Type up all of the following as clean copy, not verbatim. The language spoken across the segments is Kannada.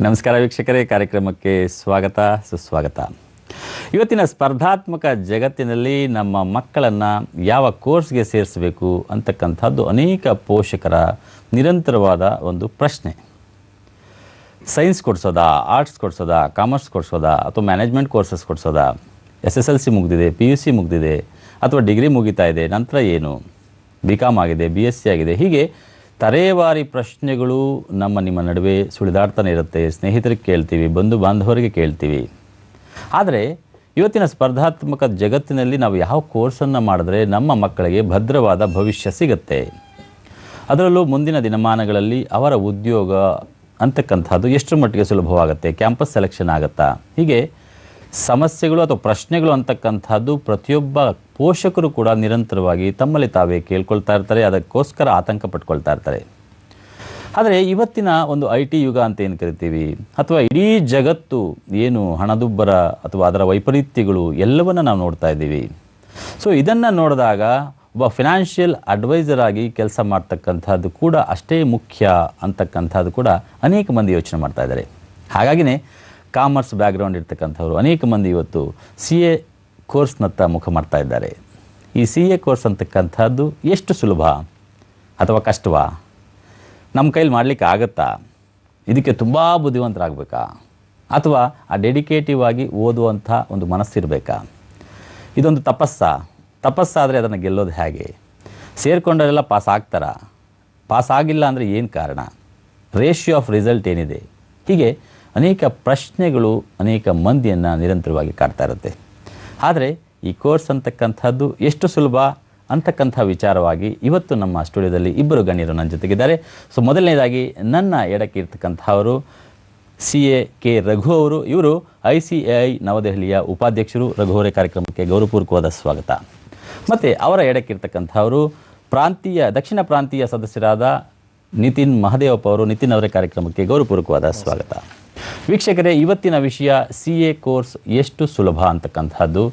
ನಮಸ್ಕಾರ ವೀಕ್ಷಕರೇ, ಕಾರ್ಯಕ್ರಮಕ್ಕೆ ಸ್ವಾಗತ ಸುಸ್ವಾಗತ. ಇವತ್ತಿನ ಸ್ಪರ್ಧಾತ್ಮಕ ಜಗತ್ತಿನಲ್ಲಿ ನಮ್ಮ ಮಕ್ಕಳನ್ನು ಯಾವ ಕೋರ್ಸ್ಗೆ ಸೇರಿಸಬೇಕು ಅಂತಕ್ಕಂಥದ್ದು ಅನೇಕ ಪೋಷಕರ ನಿರಂತರವಾದ ಒಂದು ಪ್ರಶ್ನೆ. ಸೈನ್ಸ್ ಕೊಡಿಸೋದಾ, ಆರ್ಟ್ಸ್ ಕೊಡಿಸೋದಾ, ಕಾಮರ್ಸ್ ಕೊಡಿಸೋದಾ, ಅಥವಾ ಮ್ಯಾನೇಜ್ಮೆಂಟ್ ಕೋರ್ಸಸ್ ಕೊಡಿಸೋದಾ, SSLC ಮುಗಿದಿದೆ, PUC ಮುಗಿದಿದೆ, ಅಥವಾ ಡಿಗ್ರಿ ಮುಗಿತಾ ಇದೆ, ನಂತರ ಏನು, BCom ಆಗಿದೆ, BSc ಆಗಿದೆ, ಹೀಗೆ ತರೇವಾರಿ ಪ್ರಶ್ನೆಗಳು ನಿಮ್ಮ ನಡುವೆ ಸುಳಿದಾಡ್ತಾನೆ ಇರುತ್ತೆ. ಸ್ನೇಹಿತರಿಗೆ ಕೇಳ್ತೀವಿ, ಬಂಧು ಬಾಂಧವರಿಗೆ ಕೇಳ್ತೀವಿ. ಆದರೆ ಇವತ್ತಿನ ಸ್ಪರ್ಧಾತ್ಮಕ ಜಗತ್ತಿನಲ್ಲಿ ನಾವು ಯಾವ ಕೋರ್ಸನ್ನು ಮಾಡಿದ್ರೆ ನಮ್ಮ ಮಕ್ಕಳಿಗೆ ಭದ್ರವಾದ ಭವಿಷ್ಯ ಸಿಗುತ್ತೆ, ಅದರಲ್ಲೂ ಮುಂದಿನ ದಿನಮಾನಗಳಲ್ಲಿ ಅವರ ಉದ್ಯೋಗ ಅಂತಕ್ಕಂಥದ್ದು ಎಷ್ಟರ ಮಟ್ಟಿಗೆ ಸುಲಭವಾಗುತ್ತೆ, ಕ್ಯಾಂಪಸ್ ಸೆಲೆಕ್ಷನ್ ಆಗುತ್ತಾ, ಹೀಗೆ ಸಮಸ್ಯೆಗಳು ಅಥವಾ ಪ್ರಶ್ನೆಗಳು ಅಂತಕ್ಕಂಥದ್ದು ಪ್ರತಿಯೊಬ್ಬ ಪೋಷಕರು ಕೂಡ ನಿರಂತರವಾಗಿ ತಮ್ಮಲ್ಲಿ ತಾವೇ ಕೇಳ್ಕೊಳ್ತಾ ಇರ್ತಾರೆ, ಅದಕ್ಕೋಸ್ಕರ ಆತಂಕ ಪಟ್ಕೊಳ್ತಾ ಇರ್ತಾರೆ. ಆದರೆ ಇವತ್ತಿನ ಒಂದು IT ಯುಗ ಅಂತ ಏನು ಕರಿತೀವಿ, ಅಥವಾ ಇಡೀ ಜಗತ್ತು ಏನು ಹಣದುಬ್ಬರ ಅಥವಾ ಅದರ ವೈಪರೀತ್ಯಗಳು ಎಲ್ಲವನ್ನು ನಾವು ನೋಡ್ತಾ ಇದ್ದೀವಿ. ಸೊ ಇದನ್ನು ನೋಡಿದಾಗ ಒಬ್ಬ ಫಿನಾನ್ಷಿಯಲ್ ಅಡ್ವೈಸರ್ ಆಗಿ ಕೆಲಸ ಮಾಡ್ತಕ್ಕಂಥದ್ದು ಕೂಡ ಅಷ್ಟೇ ಮುಖ್ಯ ಅಂತಕ್ಕಂಥದ್ದು ಕೂಡ ಅನೇಕ ಮಂದಿ ಯೋಚನೆ ಮಾಡ್ತಾ ಇದ್ದಾರೆ. ಹಾಗಾಗಿನೇ ಕಾಮರ್ಸ್ ಬ್ಯಾಕ್ಗ್ರೌಂಡ್ ಇರ್ತಕ್ಕಂಥವ್ರು ಅನೇಕ ಮಂದಿ ಇವತ್ತು CA ಕೋರ್ಸ್ನತ್ತ ಮುಖ ಮಾಡ್ತಾ ಇದ್ದಾರೆ. ಈ CA ಕೋರ್ಸ್ ಅಂತಕ್ಕಂಥದ್ದು ಎಷ್ಟು ಸುಲಭ ಅಥವಾ ಕಷ್ಟವಾ, ನಮ್ಮ ಕೈಲಿ ಮಾಡಲಿಕ್ಕೆ ಆಗುತ್ತಾ, ಇದಕ್ಕೆ ತುಂಬ ಬುದ್ಧಿವಂತರಾಗಬೇಕಾ, ಅಥವಾ ಆ ಡೆಡಿಕೇಟಿವ್ ಆಗಿ ಓದುವಂಥ ಒಂದು ಮನಸ್ಸಿರಬೇಕಾ, ಇದೊಂದು ತಪಸ್ಸಾದರೆ ಅದನ್ನು ಗೆಲ್ಲೋದು ಹೇಗೆ, ಸೇರಿಕೊಂಡರೆಲ್ಲ ಪಾಸ್ ಆಗ್ತಾರಾ, ಪಾಸ್ ಆಗಿಲ್ಲ ಅಂದರೆ ಏನು ಕಾರಣ, ರೇಷಿಯೋ ಆಫ್ ರಿಸಲ್ಟ್ ಏನಿದೆ, ಹೀಗೆ ಅನೇಕ ಪ್ರಶ್ನೆಗಳು ಅನೇಕ ಮಂದಿಯನ್ನು ನಿರಂತರವಾಗಿ ಕಾಡ್ತಾ ಇರುತ್ತೆ. ಆದರೆ ಈ ಕೋರ್ಸ್ ಅಂತಕ್ಕಂಥದ್ದು ಎಷ್ಟು ಸುಲಭ ಅಂತಕ್ಕಂಥ ವಿಚಾರವಾಗಿ ಇವತ್ತು ನಮ್ಮ ಸ್ಟುಡಿಯೋದಲ್ಲಿ ಇಬ್ಬರು ಗಣ್ಯರು ನನ್ನ ಜೊತೆಗಿದ್ದಾರೆ. ಸೊ ಮೊದಲನೇದಾಗಿ ನನ್ನ ಎಡಕ್ಕೆ ಇರ್ತಕ್ಕಂಥವರು CA ಕೆ ರಘು ಅವರು. ಇವರು ICAI ನವದೆಹಲಿಯ ಉಪಾಧ್ಯಕ್ಷರು. ರಘು ಅವರೇ, ಕಾರ್ಯಕ್ರಮಕ್ಕೆ ಗೌರವಪೂರ್ವಕವಾದ ಸ್ವಾಗತ. ಮತ್ತು ಅವರ ಎಡಕ್ಕಿರ್ತಕ್ಕಂಥವರು ದಕ್ಷಿಣ ಪ್ರಾಂತೀಯ ಸದಸ್ಯರಾದ ನಿತಿನ್ ಮಹದೇವಪ್ಪ ಅವರು. ನಿತಿನ್ ಅವರೇ, ಕಾರ್ಯಕ್ರಮಕ್ಕೆ ಗೌರವಪೂರ್ವಕವಾದ ಸ್ವಾಗತ. ವೀಕ್ಷಕರೇ, ಇವತ್ತಿನ ವಿಷಯ CA ಕೋರ್ಸ್ ಎಷ್ಟು ಸುಲಭ ಅಂತಕ್ಕಂಥದ್ದು.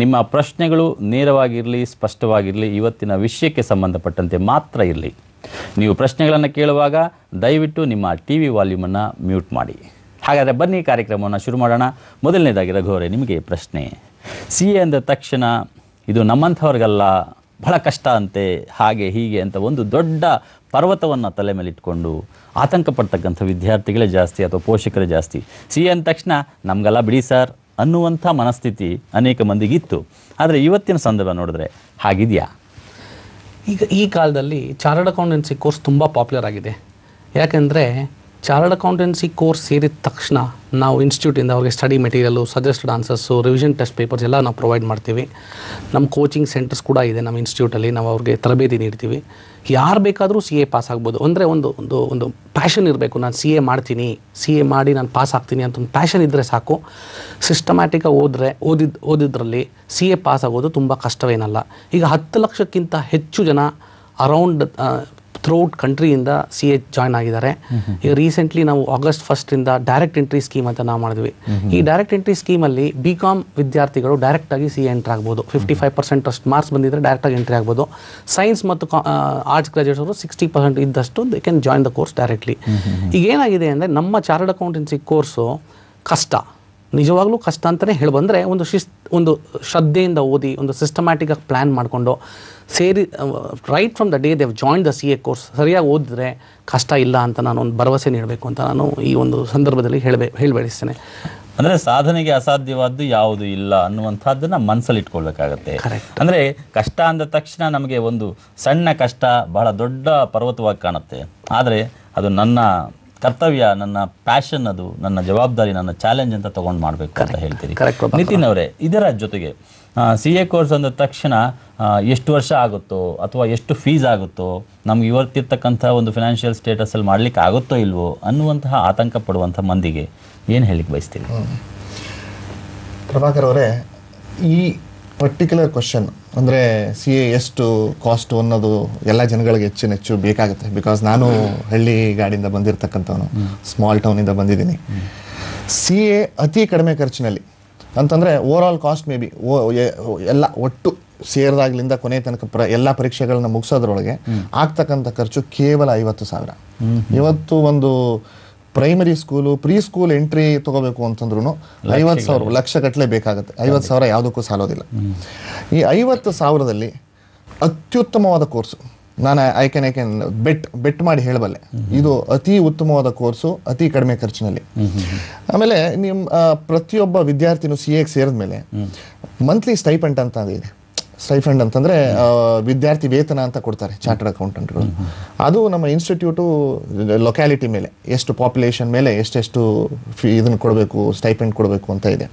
ನಿಮ್ಮ ಪ್ರಶ್ನೆಗಳು ನೇರವಾಗಿರಲಿ, ಸ್ಪಷ್ಟವಾಗಿರಲಿ, ಇವತ್ತಿನ ವಿಷಯಕ್ಕೆ ಸಂಬಂಧಪಟ್ಟಂತೆ ಮಾತ್ರ ಇರಲಿ. ನೀವು ಪ್ರಶ್ನೆಗಳನ್ನು ಕೇಳುವಾಗ ದಯವಿಟ್ಟು ನಿಮ್ಮ TV ವಾಲ್ಯೂಮನ್ನು ಮ್ಯೂಟ್ ಮಾಡಿ. ಹಾಗಾದರೆ ಬನ್ನಿ ಕಾರ್ಯಕ್ರಮವನ್ನು ಶುರು ಮಾಡೋಣ. ಮೊದಲನೇದಾಗಿ ರಘು ಅವರೇ, ನಿಮಗೆ ಪ್ರಶ್ನೆ. CA ಅಂದ ತಕ್ಷಣ ಇದು ನಮ್ಮಂಥವ್ರಿಗಲ್ಲ, ಬಹಳ ಕಷ್ಟ ಅಂತೆ, ಹಾಗೆ ಹೀಗೆ ಅಂತ ಒಂದು ದೊಡ್ಡ ಪರ್ವತವನ್ನು ತಲೆ ಮೇಲೆ ಇಟ್ಕೊಂಡು ಆತಂಕ ಪಡ್ತಕ್ಕಂಥ ವಿದ್ಯಾರ್ಥಿಗಳೇ ಜಾಸ್ತಿ ಅಥವಾ ಪೋಷಕರೇ ಜಾಸ್ತಿ. CA ಅಂದ ತಕ್ಷಣ ನಮಗೆಲ್ಲ ಬಿಡಿ ಸರ್ ಅನ್ನುವಂಥ ಮನಸ್ಥಿತಿ ಅನೇಕ ಮಂದಿಗಿತ್ತು. ಆದರೆ ಇವತ್ತಿನ ಸಂದರ್ಭ ನೋಡಿದ್ರೆ ಹಾಗಿದೆಯಾ? ಈಗ ಈ ಕಾಲದಲ್ಲಿ ಚಾರ್ಟರ್ಡ್ ಅಕೌಂಟೆನ್ಸಿ ಕೋರ್ಸ್ ತುಂಬ ಪಾಪ್ಯುಲರ್ ಆಗಿದೆ. ಯಾಕೆಂದರೆ ಚಾರ್ಟರ್ಡ್ ಅಕೌಂಟೆನ್ಸಿ ಕೋರ್ಸ್ ಸೇರಿದ ತಕ್ಷಣ ನಾವು ಇನ್ಸ್ಟಿಟ್ಯೂಟಿಂದ ಅವ್ರಿಗೆ study material, suggested answers, revision test papers ಎಲ್ಲ ನಾವು ಪ್ರೊವೈಡ್ ಮಾಡ್ತೀವಿ. ನಮ್ಮ ಕೋಚಿಂಗ್ ಸೆಂಟರ್ಸ್ ಕೂಡ ಇದೆ ನಮ್ಮ ಇನ್ಸ್ಟಿಟ್ಯೂಟಲ್ಲಿ. ನಾವು ಅವ್ರಿಗೆ ತರಬೇತಿ ನೀಡ್ತೀವಿ. ಯಾರು ಬೇಕಾದರೂ CA ಪಾಸ್ ಆಗ್ಬೋದು. ಅಂದರೆ ಒಂದು ಒಂದು ಒಂದು ಪ್ಯಾಷನ್ ಇರಬೇಕು. ನಾನು CA ಮಾಡ್ತೀನಿ, CA ಮಾಡಿ ನಾನು ಪಾಸ್ ಆಗ್ತೀನಿ ಅಂತ ಒಂದು ಪ್ಯಾಷನ್ ಇದ್ದರೆ ಸಾಕು. ಸಿಸ್ಟಮ್ಯಾಟಿಕಾಗಿ ಓದಿದ್ರಲ್ಲಿ CA ಪಾಸ್ ಆಗೋದು ತುಂಬ ಕಷ್ಟವೇನಲ್ಲ. ಈಗ 10 ಲಕ್ಷಕ್ಕಿಂತ ಹೆಚ್ಚು ಜನ ಅರೌಂಡ್ ಥ್ರೂಔಟ್ ಕಂಟ್ರಿಯಿಂದ CA ಜಾಯ್ನ್ ಆಗಿದ್ದಾರೆ. ಈಗ ರೀಸೆಂಟ್ಲಿ ನಾವು August 1 ಡೈರೆಕ್ಟ್ ಎಂಟ್ರಿ ಸ್ಕೀಮ್ ಅಂತ ನಾವು ಮಾಡಿದ್ವಿ. ಈ ಡೈರೆಕ್ಟ್ ಎಂಟ್ರಿ ಸ್ಕೀಮಲ್ಲಿ BCom ವಿದ್ಯಾರ್ಥಿಗಳು ಡೈರೆಕ್ಟಾಗಿ CA ಎಂಟ್ರಿ ಆಗ್ಬೋದು. 55% ಅಷ್ಟು ಮಾರ್ಕ್ಸ್ ಬಂದಿದ್ದರೆ ಡೈರೆಕ್ಟಾಗಿ ಎಂಟ್ರಿ ಆಗ್ಬೋದು. ಸೈನ್ಸ್ ಮತ್ತು ಆರ್ಟ್ಸ್ ಗ್ರಾಜುಯೇಟ್ಸ್ ಅವರು 60% ಇದ್ದಷ್ಟು they can join the course directly. ಈಗ ಏನಾಗಿದೆ ಅಂದರೆ ನಮ್ಮ ಚಾರ್ಟರ್ಡ್ ಅಕೌಂಟೆನ್ಸಿ ಕೋರ್ಸು ಕಷ್ಟ, ನಿಜವಾಗ್ಲೂ ಕಷ್ಟ ಅಂತಲೇ ಹೇಳಬಂದರೆ ಒಂದು ಶ್ರದ್ಧೆಯಿಂದ ಓದಿ, ಒಂದು ಸಿಸ್ಟಮ್ಯಾಟಿಕಾಗಿ ಪ್ಲ್ಯಾನ್ ಮಾಡಿಕೊಂಡು ಸೇರಿ right from the day they join the CA course ಸರಿಯಾಗಿ ಓದಿದ್ರೆ ಕಷ್ಟ ಇಲ್ಲ ಅಂತ ನಾನು ಒಂದು ಭರವಸೆ ನೀಡಬೇಕು ಅಂತ ನಾನು ಈ ಒಂದು ಸಂದರ್ಭದಲ್ಲಿ ಹೇಳಬಯಸ್ತೇನೆ. ಅಂದರೆ ಸಾಧನೆಗೆ ಅಸಾಧ್ಯವಾದ್ದು ಯಾವುದು ಇಲ್ಲ ಅನ್ನುವಂಥದ್ದನ್ನು ಮನಸ್ಸಲ್ಲಿ ಇಟ್ಕೊಳ್ಬೇಕಾಗತ್ತೆ. ಅಂದರೆ ಕಷ್ಟ ಅಂದ ತಕ್ಷಣ ನಮಗೆ ಒಂದು ಸಣ್ಣ ಕಷ್ಟ ಬಹಳ ದೊಡ್ಡ ಪರ್ವತವಾಗಿ ಕಾಣುತ್ತೆ. ಆದರೆ ಅದು ನನ್ನ ಕರ್ತವ್ಯ, ನನ್ನ ಪ್ಯಾಷನ್, ಅದು ನನ್ನ ಜವಾಬ್ದಾರಿ, ನನ್ನ ಚಾಲೆಂಜ್ ಅಂತ ತೊಗೊಂಡು ಮಾಡಬೇಕು ಅಂತ ಹೇಳ್ತೀರಿ. ನಿತಿನ್ ಅವರೇ, ಇದರ ಜೊತೆಗೆ CA ಕೋರ್ಸ್ ಅಂದ ತಕ್ಷಣ ಎಷ್ಟು ವರ್ಷ ಆಗುತ್ತೋ ಅಥವಾ ಎಷ್ಟು ಫೀಸ್ ಆಗುತ್ತೋ, ನಮ್ಗೆ ಇವತ್ತಿರ್ತಕ್ಕಂಥ ಒಂದು ಫಿನಾನ್ಷಿಯಲ್ ಸ್ಟೇಟಸಲ್ಲಿ ಮಾಡಲಿಕ್ಕೆ ಆಗುತ್ತೋ ಇಲ್ವೋ ಅನ್ನುವಂತಹ ಆತಂಕ ಪಡುವಂಥ ಮಂದಿಗೆ ಏನು ಹೇಳಲಿಕ್ಕೆ ಬಯಸ್ತೀರಿ? ಪ್ರಭಾಕರ್ ಅವರೇ, ಈ ಪರ್ಟಿಕ್ಯುಲರ್ ಕ್ವಶನ್ ಅಂದರೆ CA ಎಷ್ಟು ಕಾಸ್ಟ್ ಅನ್ನೋದು ಎಲ್ಲ ಜನಗಳಿಗೆ ಹೆಚ್ಚು ಬೇಕಾಗುತ್ತೆ. ಬಿಕಾಸ್ ನಾನು ಹಳ್ಳಿ ಗಾಡಿಯಿಂದ ಬಂದಿರತಕ್ಕಂಥವನು, ಸ್ಮಾಲ್ ಟೌನಿಂದ ಬಂದಿದ್ದೀನಿ. CA ಅತಿ ಕಡಿಮೆ ಖರ್ಚಿನಲ್ಲಿ ಅಂತಂದರೆ over all cost may be ಎಲ್ಲ ಒಟ್ಟು ಸೇರಿದಾಗ್ಲಿಂದ ಕೊನೆ ತನಕ ಎಲ್ಲ ಪರೀಕ್ಷೆಗಳನ್ನ ಮುಗಿಸೋದ್ರೊಳಗೆ ಆಗ್ತಕ್ಕಂಥ ಖರ್ಚು ಕೇವಲ 50,000. ಇವತ್ತು ಒಂದು primary school pre school entry ತಗೋಬೇಕು ಅಂತಂದ್ರೂ 50,000 ಲಕ್ಷ ಗಟ್ಟಲೆ ಬೇಕಾಗುತ್ತೆ. 50,000 ಯಾವುದಕ್ಕೂ ಸಾಲೋದಿಲ್ಲ. ಈ 50,000ದಲ್ಲಿ ಅತ್ಯುತ್ತಮವಾದ ಕೋರ್ಸು ನಾನು ಐ ಕ್ಯಾನ್ ಬೆಟ್ ಮಾಡಿ ಹೇಳಬಲ್ಲೆ, ಇದು ಅತಿ ಉತ್ತಮವಾದ ಕೋರ್ಸು ಅತಿ ಕಡಿಮೆ ಖರ್ಚಿನಲ್ಲಿ. ಆಮೇಲೆ ನಿಮ್ಮ ಪ್ರತಿಯೊಬ್ಬ ವಿದ್ಯಾರ್ಥಿನೂ CA ಸೇರಿದ್ಮೇಲೆ ಮಂತ್ಲಿ ಸ್ಟೈಪೆಂಡ್ ಅಂತ ಇದೆ. ಸ್ಟೈಫಂಡ್ ಅಂತಂದ್ರೆ ವಿದ್ಯಾರ್ಥಿ ವೇತನ ಅಂತ ಕೊಡ್ತಾರೆ ಚಾರ್ಟರ್ಡ್ ಅಕೌಂಟೆಂಟ್ಗಳು. ಅದು ನಮ್ಮ ಇನ್ಸ್ಟಿಟ್ಯೂಟು ಲೊಕ್ಯಾಲಿಟಿ ಮೇಲೆ ಎಷ್ಟು ಪಾಪ್ಯುಲೇಷನ್ ಮೇಲೆ ಎಷ್ಟೆಷ್ಟು ಇದನ್ನು ಕೊಡಬೇಕು, ಸ್ಟೈಪೆಂಡ್ ಕೊಡಬೇಕು ಅಂತ ಇದೆ.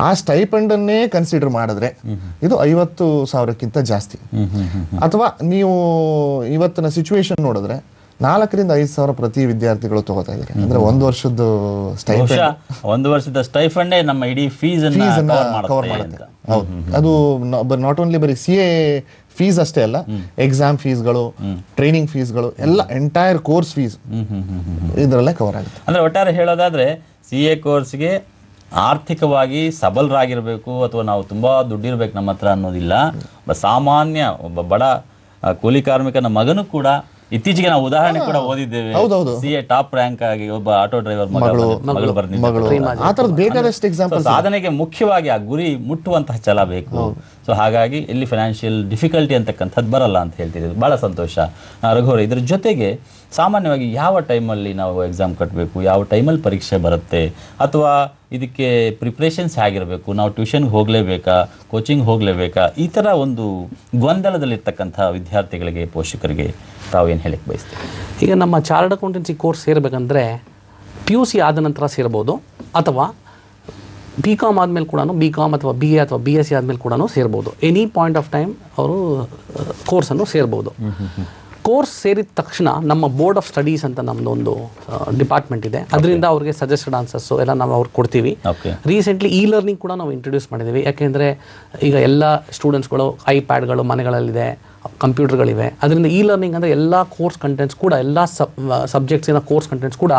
ಆ ಸ್ಟೈಪೆಂಡನ್ನೇ ಕನ್ಸಿಡರ್ ಮಾಡಿದ್ರೆ ಇದು 50,000ಕ್ಕಿಂತ ಜಾಸ್ತಿ. ಅಥವಾ ನೀವು ಇವತ್ತಿನ ಸಿಚುವೇಶನ್ ನೋಡಿದ್ರೆ 4ರಿಂದ 5,000 ಪ್ರತಿ ವಿದ್ಯಾರ್ಥಿಗಳು ತಗೋತಾ ಇದ್ದಾರೆ. ಅಂದ್ರೆ ಒಂದು ವರ್ಷದ ಸ್ಟೈಫಂಡೇ ನಮ್ಮ ಇಡೀ ಫೀಸ್ ಕವರ್ ಮಾಡುತ್ತೆ. ಹೌದು, ಅದು ನಾಟ್ ಓನ್ಲಿ ಬರೀ CA ಫೀಸ್ ಅಷ್ಟೇ ಅಲ್ಲ, ಎಕ್ಸಾಮ್ ಫೀಸ್ಗಳು, ಟ್ರೈನಿಂಗ್ ಫೀಸ್ಗಳು ಎಲ್ಲ ಎಂಟೈರ್ ಕೋರ್ಸ್ ಫೀಸ್ ಇದರಲ್ಲೇ ಕವರ್ ಆಗುತ್ತೆ. ಅಂದ್ರೆ ಒಟ್ಟಾರೆ ಹೇಳೋದಾದ್ರೆ CA ಕೋರ್ಸ್ಗೆ ಆರ್ಥಿಕವಾಗಿ ಸಬಲರಾಗಿರ್ಬೇಕು ಅಥವಾ ನಾವು ತುಂಬಾ ದುಡ್ಡಿರ್ಬೇಕು ನಮ್ಮ ಹತ್ರ ಅನ್ನೋದಿಲ್ಲ. ಸಾಮಾನ್ಯ ಒಬ್ಬ ಬಡ ಕೂಲಿ ಕಾರ್ಮಿಕನ ಮಗನೂ ಕೂಡ ಇತ್ತೀಚೆಗೆ ನಾವು ಉದಾಹರಣೆ ಕೂಡ ಓದಿದ್ದೇವೆ. CA ಟಾಪ್ ರ್ಯಾಂಕ್ ಆಗಿ ಒಬ್ಬ ಆಟೋ ಡ್ರೈವರ್ ಮಗಳು ಬೇಕಾದಷ್ಟು ಎಕ್ಸಾಂಪಲ್. ಸಾಧನೆಗೆ ಮುಖ್ಯವಾಗಿ ಆ ಗುರಿ ಮುಟ್ಟುವಂತಹ ಛಲ ಬೇಕು. ಸೊ ಹಾಗಾಗಿ ಎಲ್ಲಿ ಫೈನಾನ್ಷಿಯಲ್ ಡಿಫಿಕಲ್ಟಿ ಅಂತಕ್ಕಂಥದ್ದು ಬರಲ್ಲ ಅಂತ ಹೇಳ್ತಿದ್ದೀವಿ. ಬಹಳ ಸಂತೋಷ ರಘುವರ. ಇದ್ರ ಜೊತೆಗೆ ಸಾಮಾನ್ಯವಾಗಿ ಯಾವ ಟೈಮಲ್ಲಿ ನಾವು ಎಕ್ಸಾಮ್ ಕಟ್ಟಬೇಕು, ಯಾವ ಟೈಮಲ್ಲಿ ಪರೀಕ್ಷೆ ಬರುತ್ತೆ, ಅಥವಾ ಇದಕ್ಕೆ ಪ್ರಿಪ್ರೇಷನ್ಸ್ ಹೇಗಿರಬೇಕು, ನಾವು ಟ್ಯೂಷನ್ಗೆ ಹೋಗಲೇಬೇಕಾ, ಕೋಚಿಂಗ್ ಹೋಗಲೇಬೇಕಾ, ಈ ಥರ ಒಂದು ಗೊಂದಲದಲ್ಲಿರ್ತಕ್ಕಂಥ ವಿದ್ಯಾರ್ಥಿಗಳಿಗೆ, ಪೋಷಕರಿಗೆ ತಾವೇನು ಹೇಳಕ್ಕೆ ಬಯಸ್ತೀವಿ? ಈಗ ನಮ್ಮ ಚಾರ್ಟರ್ಡ್ ಅಕೌಂಟೆನ್ಸಿ ಕೋರ್ಸ್ ಸೇರಬೇಕಂದ್ರೆ PUC ಆದ ನಂತರ ಸೇರ್ಬೋದು, ಅಥವಾ BCom ಆದಮೇಲೆ ಕೂಡ BCom ಅಥವಾ BA ಅಥವಾ BSc ಆದಮೇಲೆ ಕೂಡ ಸೇರ್ಬೋದು. ಎನಿ ಪಾಯಿಂಟ್ ಆಫ್ ಟೈಮ್ ಅವರು ಕೋರ್ಸನ್ನು ಸೇರ್ಬೋದು. ಕೋರ್ಸ್ ಸೇರಿದ ತಕ್ಷಣ ನಮ್ಮ ಬೋರ್ಡ್ ಆಫ್ ಸ್ಟಡೀಸ್ ಅಂತ ನಮ್ಮದೊಂದು ಡಿಪಾರ್ಟ್ಮೆಂಟ್ ಇದೆ. ಅದರಿಂದ ಅವ್ರಿಗೆ ಸಜೆಸ್ಟೆಡ್ ಆನ್ಸರ್ಸು ಎಲ್ಲ ನಾವು ಅವ್ರಿಗೆ ಕೊಡ್ತೀವಿ. ರೀಸೆಂಟ್ಲಿ ಲರ್ನಿಂಗ್ ಕೂಡ ನಾವು ಇಂಟ್ರೊಡ್ಯೂಸ್ ಮಾಡಿದ್ದೀವಿ. ಯಾಕೆಂದರೆ ಈಗ ಎಲ್ಲ ಸ್ಟೂಡೆಂಟ್ಸ್ಗಳು ಐಪ್ಯಾಡ್ಗಳು ಮನೆಗಳಲ್ಲಿದೆ, ಕಂಪ್ಯೂಟರ್ಗಳಿವೆ. ಅದರಿಂದ ಲರ್ನಿಂಗ್ ಅಂದರೆ ಎಲ್ಲ ಕೋರ್ಸ್ ಕಂಟೆಂಟ್ಸ್ ಕೂಡ, ಎಲ್ಲ ಸಬ್ಜೆಕ್ಟ್ಸಿನ ಕೋರ್ಸ್ ಕಂಟೆಂಟ್ಸ್ ಕೂಡ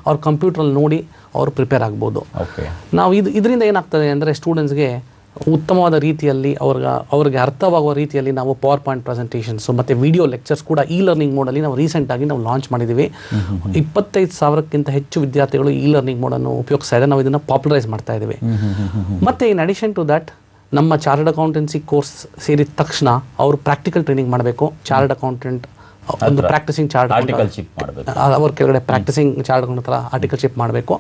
ಅವ್ರ ಕಂಪ್ಯೂಟ್ರಲ್ಲಿ ನೋಡಿ ಅವರು ಪ್ರಿಪೇರ್ ಆಗ್ಬೋದು. ನಾವು ಇದರಿಂದ ಏನಾಗ್ತದೆ ಅಂದರೆ ಸ್ಟೂಡೆಂಟ್ಸ್ಗೆ ಉತ್ತಮವಾದ ರೀತಿಯಲ್ಲಿ ಅವ್ರಿಗೆ ಅರ್ಥವಾಗುವ ರೀತಿಯಲ್ಲಿ ನಾವು ಪವರ್ ಪಾಯಿಂಟ್ ಪ್ರೆಸೆಂಟೇಷನ್ಸು ಮತ್ತು ವಿಡಿಯೋ ಲೆಕ್ಚರ್ಸ್ ಕೂಡ ಲರ್ನಿಂಗ್ ಮೋಡಲ್ಲಿ ನಾವು ರೀಸೆಂಟಾಗಿ ನಾವು ಲಾಂಚ್ ಮಾಡಿದ್ದೀವಿ. 25,000ಕ್ಕಿಂತ ಹೆಚ್ಚು ವಿದ್ಯಾರ್ಥಿಗಳು ಲರ್ನಿಂಗ್ ಮೋಡನ್ನು ಉಪಯೋಗಿಸ್ತಾ ಇದ್ದಾರೆ. ನಾವು ಇದನ್ನು ಪಾಪ್ಯುಲರೈಸ್ ಮಾಡ್ತಾ ಇದ್ದೀವಿ. ಮತ್ತು ಇನ್ ಅಡಿಷನ್ ಟು ದ್ಯಾಟ್, ನಮ್ಮ ಚಾರ್ಟರ್ಡ್ ಅಕೌಂಟೆನ್ಸಿ ಕೋರ್ಸ್ ಸೇರಿದ ತಕ್ಷಣ ಅವರು ಪ್ರಾಕ್ಟಿಕಲ್ ಟ್ರೈನಿಂಗ್ ಮಾಡಬೇಕು. ಚಾರ್ಟರ್ಡ್ ಅಕೌಂಟೆಂಟ್ ಒಂದು ಪ್ರಾಕ್ಟಿಸಿಂಗ್ ಚಾರ್ಟ್ ಅವ್ರ ಕೆಳಗಡೆ ಪ್ರಾಕ್ಟಿಸಿಂಗ್ ಚಾರ್ಟ್ ಹತ್ರ ಆರ್ಟಿಕಲ್ಶಿಪ್ ಮಾಡಬೇಕು.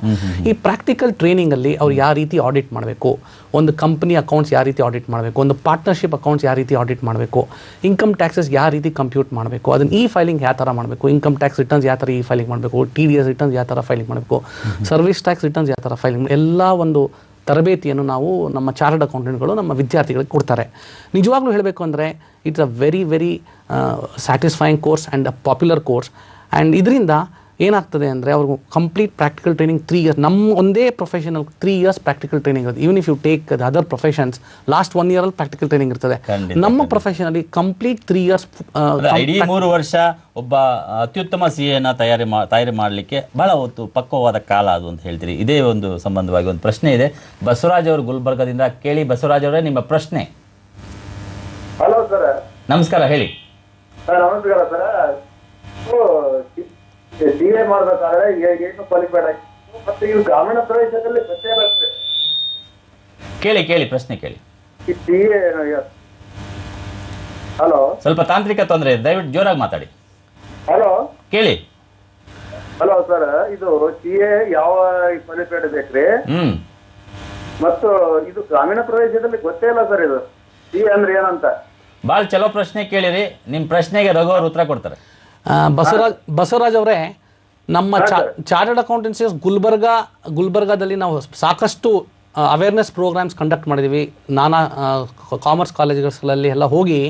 ಈ ಪ್ರಾಕ್ಟಿಕಲ್ ಟ್ರೈನಿಂಗ್ ಅಲ್ಲಿ ಅವ್ರು ಯಾವ ರೀತಿ ಆಡಿಟ್ ಮಾಡಬೇಕು, ಒಂದು ಕಂಪನಿ ಅಕೌಂಟ್ಸ್ ಯಾವ ರೀತಿ ಆಡಿಟ್ ಮಾಡಬೇಕು, ಒಂದು ಪಾರ್ಟ್ನರ್ಶಿಪ್ ಅಕೌಂಟ್ಸ್ ಯಾವ ರೀತಿ ಆಡಿಟ್ ಮಾಡಬೇಕು, ಇನ್ಕಮ್ ಟ್ಯಾಕ್ಸಸ್ ಯಾವ ರೀತಿ ಕಂಪ್ಯೂಟ್ ಮಾಡಬೇಕು, ಅದನ್ನ ಫೈಲಿಂಗ್ ಯಾವ ಥರ ಮಾಡಬೇಕು, ಇನ್ಕಮ್ ಟ್ಯಾಕ್ಸ್ ರಿಟರ್ನ್ಸ್ ಯಾವ ಥರ ಫೈಲಿಂಗ್ ಮಾಡಬೇಕು, TDS ರಿಟರ್ನ್ಸ್ ಯಾವ ಥರ ಫೈಲಿಂಗ್ ಮಾಡಬೇಕು, ಸರ್ವಿಸ್ ಟ್ಯಾಕ್ಸ್ ರಿಟರ್ನ್ಸ್ ಯಾವ ಥರ ಫೈಲಿಂಗ್, ಎಲ್ಲ ಒಂದು ತರಬೇತಿಯನ್ನು ನಾವು ನಮ್ಮ ಚಾರ್ಟರ್ಡ್ ಅಕೌಂಟೆಂಟ್ಗಳು ನಮ್ಮ ವಿದ್ಯಾರ್ಥಿಗಳಿಗೆ ಕೊಡ್ತಾರೆ. ನಿಜವಾಗ್ಲೂ ಹೇಳಬೇಕು ಅಂದರೆ it's a very very satisfying course and a popular course. And ಇದರಿಂದ ಏನಾಗ್ತದೆ ಅಂದರೆ ಅವ್ರಿಗೆ ಕಂಪ್ಲೀಟ್ ಪ್ರಾಕ್ಟಿಕಲ್ ಟ್ರೈನಿಂಗ್ 3 years, ನಮ್ಮ ಒಂದೇ ಪ್ರೊಫೆಷನಲ್ 3 years ಪ್ರಾಕ್ಟಿಕಲ್ ಟ್ರೈನಿಂಗ್ ಇರುತ್ತೆ. Even if you take the other professions last 1 year practical training ಇರ್ತದೆ. ನಮ್ಮ ಪ್ರೊಫೆಷನಲ್ಲಿ ಕಂಪ್ಲೀಟ್ 3 years. ಇಡೀ 3 ವರ್ಷ ಒಬ್ಬ ಅತ್ಯುತ್ತಮ CAನ ತಯಾರಿ ಮಾಡಲಿಕ್ಕೆ ಬಹಳ ಹೊತ್ತು ಪಕ್ವವಾದ ಕಾಲ ಅದು ಅಂತ ಹೇಳ್ತೀರಿ. ಇದೇ ಒಂದು ಸಂಬಂಧವಾಗಿ ಒಂದು ಪ್ರಶ್ನೆ ಇದೆ. ಬಸವರಾಜ್ ಅವರು ಗುಲ್ಬರ್ಗದಿಂದ ಕೇಳಿ. ಬಸವರಾಜ್ ಅವರೇ, ನಿಮ್ಮ ಪ್ರಶ್ನೆ. Hello sir. ನಮಸ್ಕಾರ, ಹೇಳಿ. ನಮಸ್ಕಾರ ಸರ್. CA ಮಾಡ್ಬೇಕಾದ್ರೆ ಏನು ಕ್ವಾಲಿಫೈಡ್ ಆಗಿ ಮತ್ತೆ ಇವು ಗ್ರಾಮೀಣ ಪ್ರದೇಶದಲ್ಲಿ ಕೇಳಿ ಪ್ರಶ್ನೆ ಕೇಳಿ. CA ಹಲೋ, ಸ್ವಲ್ಪ ತಾಂತ್ರಿಕ ತೊಂದರೆ ಇದೆ, ದಯವಿಟ್ಟು ಜೋರಾಗಿ ಮಾತಾಡಿ. ಹಲೋ ಕೇಳಿ. ಹಲೋ ಸರ್, ಇದು CA ಯಾವ ಕ್ವಾಲಿಫೈಡ್ ಬೇಕ್ರಿ? ಮತ್ತು ಇದು ಗ್ರಾಮೀಣ ಪ್ರದೇಶದಲ್ಲಿ ಗೊತ್ತೇ ಇಲ್ಲ ಸರ್ ಇದು CA ಅಂದ್ರೆ ಏನಂತ. ಭಾಳ ಚಲೋ ಪ್ರಶ್ನೆ ಕೇಳಿರಿ. ನಿಮ್ಮ ಪ್ರಶ್ನೆಗೆ ರಘು ಅವರು ಉತ್ತರ ಕೊಡ್ತಾರೆ. ಬಸವರಾಜ್ ಅವರೇ, ನಮ್ಮ ಚಾರ್ಟರ್ಡ್ ಅಕೌಂಟೆನ್ಸಿ ಗುಲ್ಬರ್ಗಾದಲ್ಲಿ ನಾವು ಸಾಕಷ್ಟು ಅವೇರ್ನೆಸ್ ಪ್ರೋಗ್ರಾಮ್ಸ್ ಕಂಡಕ್ಟ್ ಮಾಡಿದ್ದೀವಿ. ನಾನಾ ಕಾಮರ್ಸ್ ಕಾಲೇಜುಗಳಲ್ಲಿ ಎಲ್ಲ ಹೋಗಿ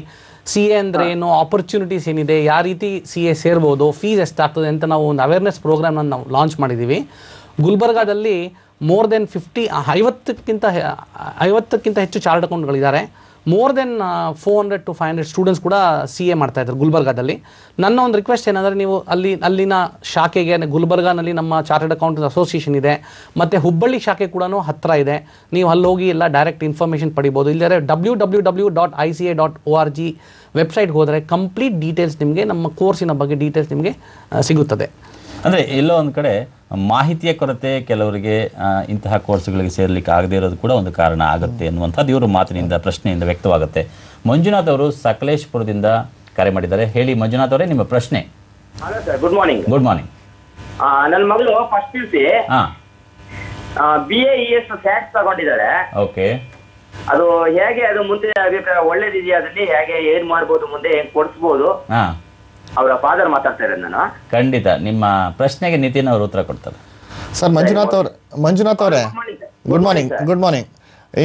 CA ಅಂದರೆ ಏನು, ಆಪರ್ಚುನಿಟೀಸ್ ಏನಿದೆ, ಯಾವ ರೀತಿ CA ಸೇರ್ಬೋದು, ಫೀಸ್ ಎಷ್ಟಾಗ್ತದೆ ಅಂತ ನಾವು ಒಂದು ಅವೇರ್ನೆಸ್ ಪ್ರೋಗ್ರಾಮ್ನ ನಾವು ಲಾಂಚ್ ಮಾಡಿದ್ದೀವಿ. ಗುಲ್ಬರ್ಗಾದಲ್ಲಿ ಮೋರ್ ದೆನ್ 50ಕ್ಕಿಂತ ಹೆಚ್ಚು ಚಾರ್ಟರ್ಡ್ ಅಕೌಂಟ್ಗಳಿದ್ದಾರೆ. ಮೋರ್ ದೆನ್ 400 to 500 ಸ್ಟೂಡೆಂಟ್ಸ್ ಕೂಡ CA ಮಾಡ್ತಾ ಇದ್ದಾರೆ ಗುಲ್ಬರ್ಗಾದಲ್ಲಿ. ನನ್ನ ಒಂದು ರಿಕ್ವೆಸ್ಟ್ ಏನಂದರೆ, ನೀವು ಅಲ್ಲಿನ ಶಾಖೆಗೆ, ಗುಲ್ಬರ್ಗಾನಲ್ಲಿ ನಮ್ಮ ಚಾರ್ಟರ್ಡ್ ಅಕೌಂಟೆಂಟ್ ಅಸೋಸಿಯೇಷನ್ ಇದೆ, ಮತ್ತು ಹುಬ್ಬಳ್ಳಿ ಶಾಖೆ ಕೂಡ ಹತ್ತಿರ ಇದೆ. ನೀವು ಅಲ್ಲಿ ಹೋಗಿ ಎಲ್ಲ ಡೈರೆಕ್ಟ್ ಇನ್ಫಾರ್ಮೇಷನ್ ಪಡಿಬೋದು. ಇಲ್ಲದೇ www.ica.org ವೆಬ್ಸೈಟ್ಗೆ ಹೋದರೆ ಕಂಪ್ಲೀಟ್ ಡೀಟೇಲ್ಸ್ ನಿಮಗೆ, ನಮ್ಮ ಕೋರ್ಸಿನ ಬಗ್ಗೆ ಡೀಟೇಲ್ಸ್ ನಿಮಗೆ ಸಿಗುತ್ತದೆ. ಅಂದರೆ ಎಲ್ಲೋ ಒಂದು ಕಡೆ ಮಾಹಿತಿಯ ಕೊರತೆ ಕೆಲವರಿಗೆ ಇಂತಹ ಕೋರ್ಸ್ಗಳಿಗೆ ಸೇರ್ಲಿಕ್ಕೆ ಆಗದೇ ಇರೋದು ಕೂಡ ಒಂದು ಕಾರಣ ಆಗುತ್ತೆ ಅನ್ನುವಂಥದ್ದು ಇವರು ಮಾತಿನಿಂದ ಪ್ರಶ್ನೆಯಿಂದ ವ್ಯಕ್ತವಾಗುತ್ತೆ. ಮಂಜುನಾಥ್ ಅವರು ಸಕಲೇಶ್ಪುರದಿಂದ ಕರೆ ಮಾಡಿದ್ದಾರೆ. ಹೇಳಿ ಮಂಜುನಾಥ್ ಅವರೇ, ನಿಮ್ಮ ಪ್ರಶ್ನೆ. Good morning. Good morning. ನನ್ನ ಮಗಳು ಫಸ್ಟ್ PUC BAES ಸ್ಯಾಟ್ಸ್ ತಗೊಂಡಿದ್ದಾರೆ. ಓಕೆ, ಅದು ಹೇಗೆ, ಅದು ಮುಂದೆ ಒಳ್ಳೇದಿದೆಯಾ, ಅದರಲ್ಲಿ ಹೇಗೆ ಏನ್ ಮಾಡ್ಬೋದು, ಮುಂದೆ ಹೆಂಗ್ ಕೊಡಿಸ್ಬೋದು? ಅವರ ಫಾದರ್ ಮಾತಾಡ್ತಾ ಇರೋದು ನಾನು. ಖಂಡಿತ ನಿಮ್ಮ ಪ್ರಶ್ನೆಗೆ ನಿತಿನ್ ಅವರು ಉತ್ತರ ಕೊಡ್ತಾರೆ. ಸರ್ ಮಂಜುನಾಥ್ ಅವರೇ ಗುಡ್ ಮಾರ್ನಿಂಗ್.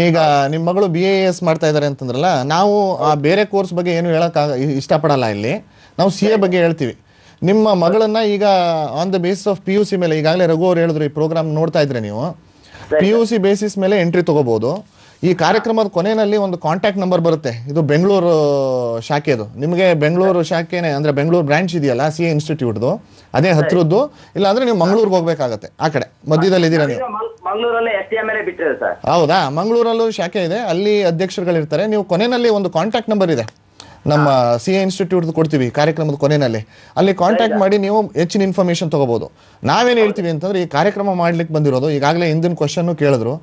ಈಗ ನಿಮ್ಮ ಮಗಳು BAES ಮಾಡ್ತಾ ಇದ್ದಾರೆ ಅಂತಂದ್ರಲ್ಲ, ನಾವು ಆ ಬೇರೆ ಕೋರ್ಸ್ ಬಗ್ಗೆ ಏನು ಹೇಳಕ್ ಇಷ್ಟಪಡಲ್ಲ. ಇಲ್ಲಿ ನಾವು CA ಬಗ್ಗೆ ಹೇಳ್ತೀವಿ. ನಿಮ್ಮ ಮಗಳನ್ನ ಈಗ on the basis of PUC ಮೇಲೆ, ಈಗಾಗಲೇ ರಘು ಅವ್ರು ಹೇಳಿದ್ರು, ಈ ಪ್ರೋಗ್ರಾಮ್ ನೋಡ್ತಾ ಇದ್ರೆ ನೀವು PUC ಬೇಸಿಸ್ ಮೇಲೆ ಎಂಟ್ರಿ ತಗೋಬಹುದು. ಈ ಕಾರ್ಯಕ್ರಮದ ಕೊನೆಯಲ್ಲಿ ಒಂದು ಕಾಂಟ್ಯಾಕ್ಟ್ ನಂಬರ್ ಬರುತ್ತೆ. ಇದು ಬೆಂಗಳೂರು ಶಾಖೆದು. ನಿಮಗೆ ಬೆಂಗಳೂರು ಶಾಖೆನೆ ಅಂದ್ರೆ ಬೆಂಗಳೂರು ಬ್ರಾಂಚ್ ಇದೆಯಲ್ಲ CA ಇನ್ಸ್ಟಿಟ್ಯೂಟ್ದು, ಅದೇ ಹತ್ರದ್ದು. ಇಲ್ಲ ಅಂದ್ರೆ ನೀವು ಮಂಗಳೂರಿಗೆ ಹೋಗ್ಬೇಕಾಗತ್ತೆ. ಆ ಕಡೆ ಮಧ್ಯದಲ್ಲಿ ಇದ್ದೀರಾ ನೀವು. ಮಂಗಳೂರಲ್ಲಿ STM ಬಿಟ್ಟಿದೆ ಸರ್. ಹೌದಾ? ಮಂಗಳೂರಲ್ಲೂ ಶಾಖೆ ಇದೆ, ಅಲ್ಲಿ ಅಧ್ಯಕ್ಷರುಗಳಿರ್ತಾರೆ. ನೀವು ಕೊನೆಯಲ್ಲಿ ಒಂದು ಕಾಂಟ್ಯಾಕ್ಟ್ ನಂಬರ್ ಇದೆ, ನಮ್ಮ CA ಇನ್ಸ್ಟಿಟ್ಯೂಟ್ ಕೊಡ್ತೀವಿ ಕಾರ್ಯಕ್ರಮದ ಕೊನೆಯಲ್ಲಿ. ಅಲ್ಲಿ ಕಾಂಟ್ಯಾಕ್ಟ್ ಮಾಡಿ ನೀವು ಹೆಚ್ಚಿನ ಇನ್ಫಾರ್ಮೇಶನ್ ತಗೋಬಹುದು. ನಾವೇನು ಹೇಳ್ತೀವಿ ಅಂತಂದ್ರೆ, ಈ ಕಾರ್ಯಕ್ರಮ ಮಾಡ್ಲಿಕ್ಕೆ ಬಂದಿರೋದು, ಈಗಾಗಲೇ ಹಿಂದಿನ ಕ್ವಶನ್ ಕೇಳಿದ್ರು,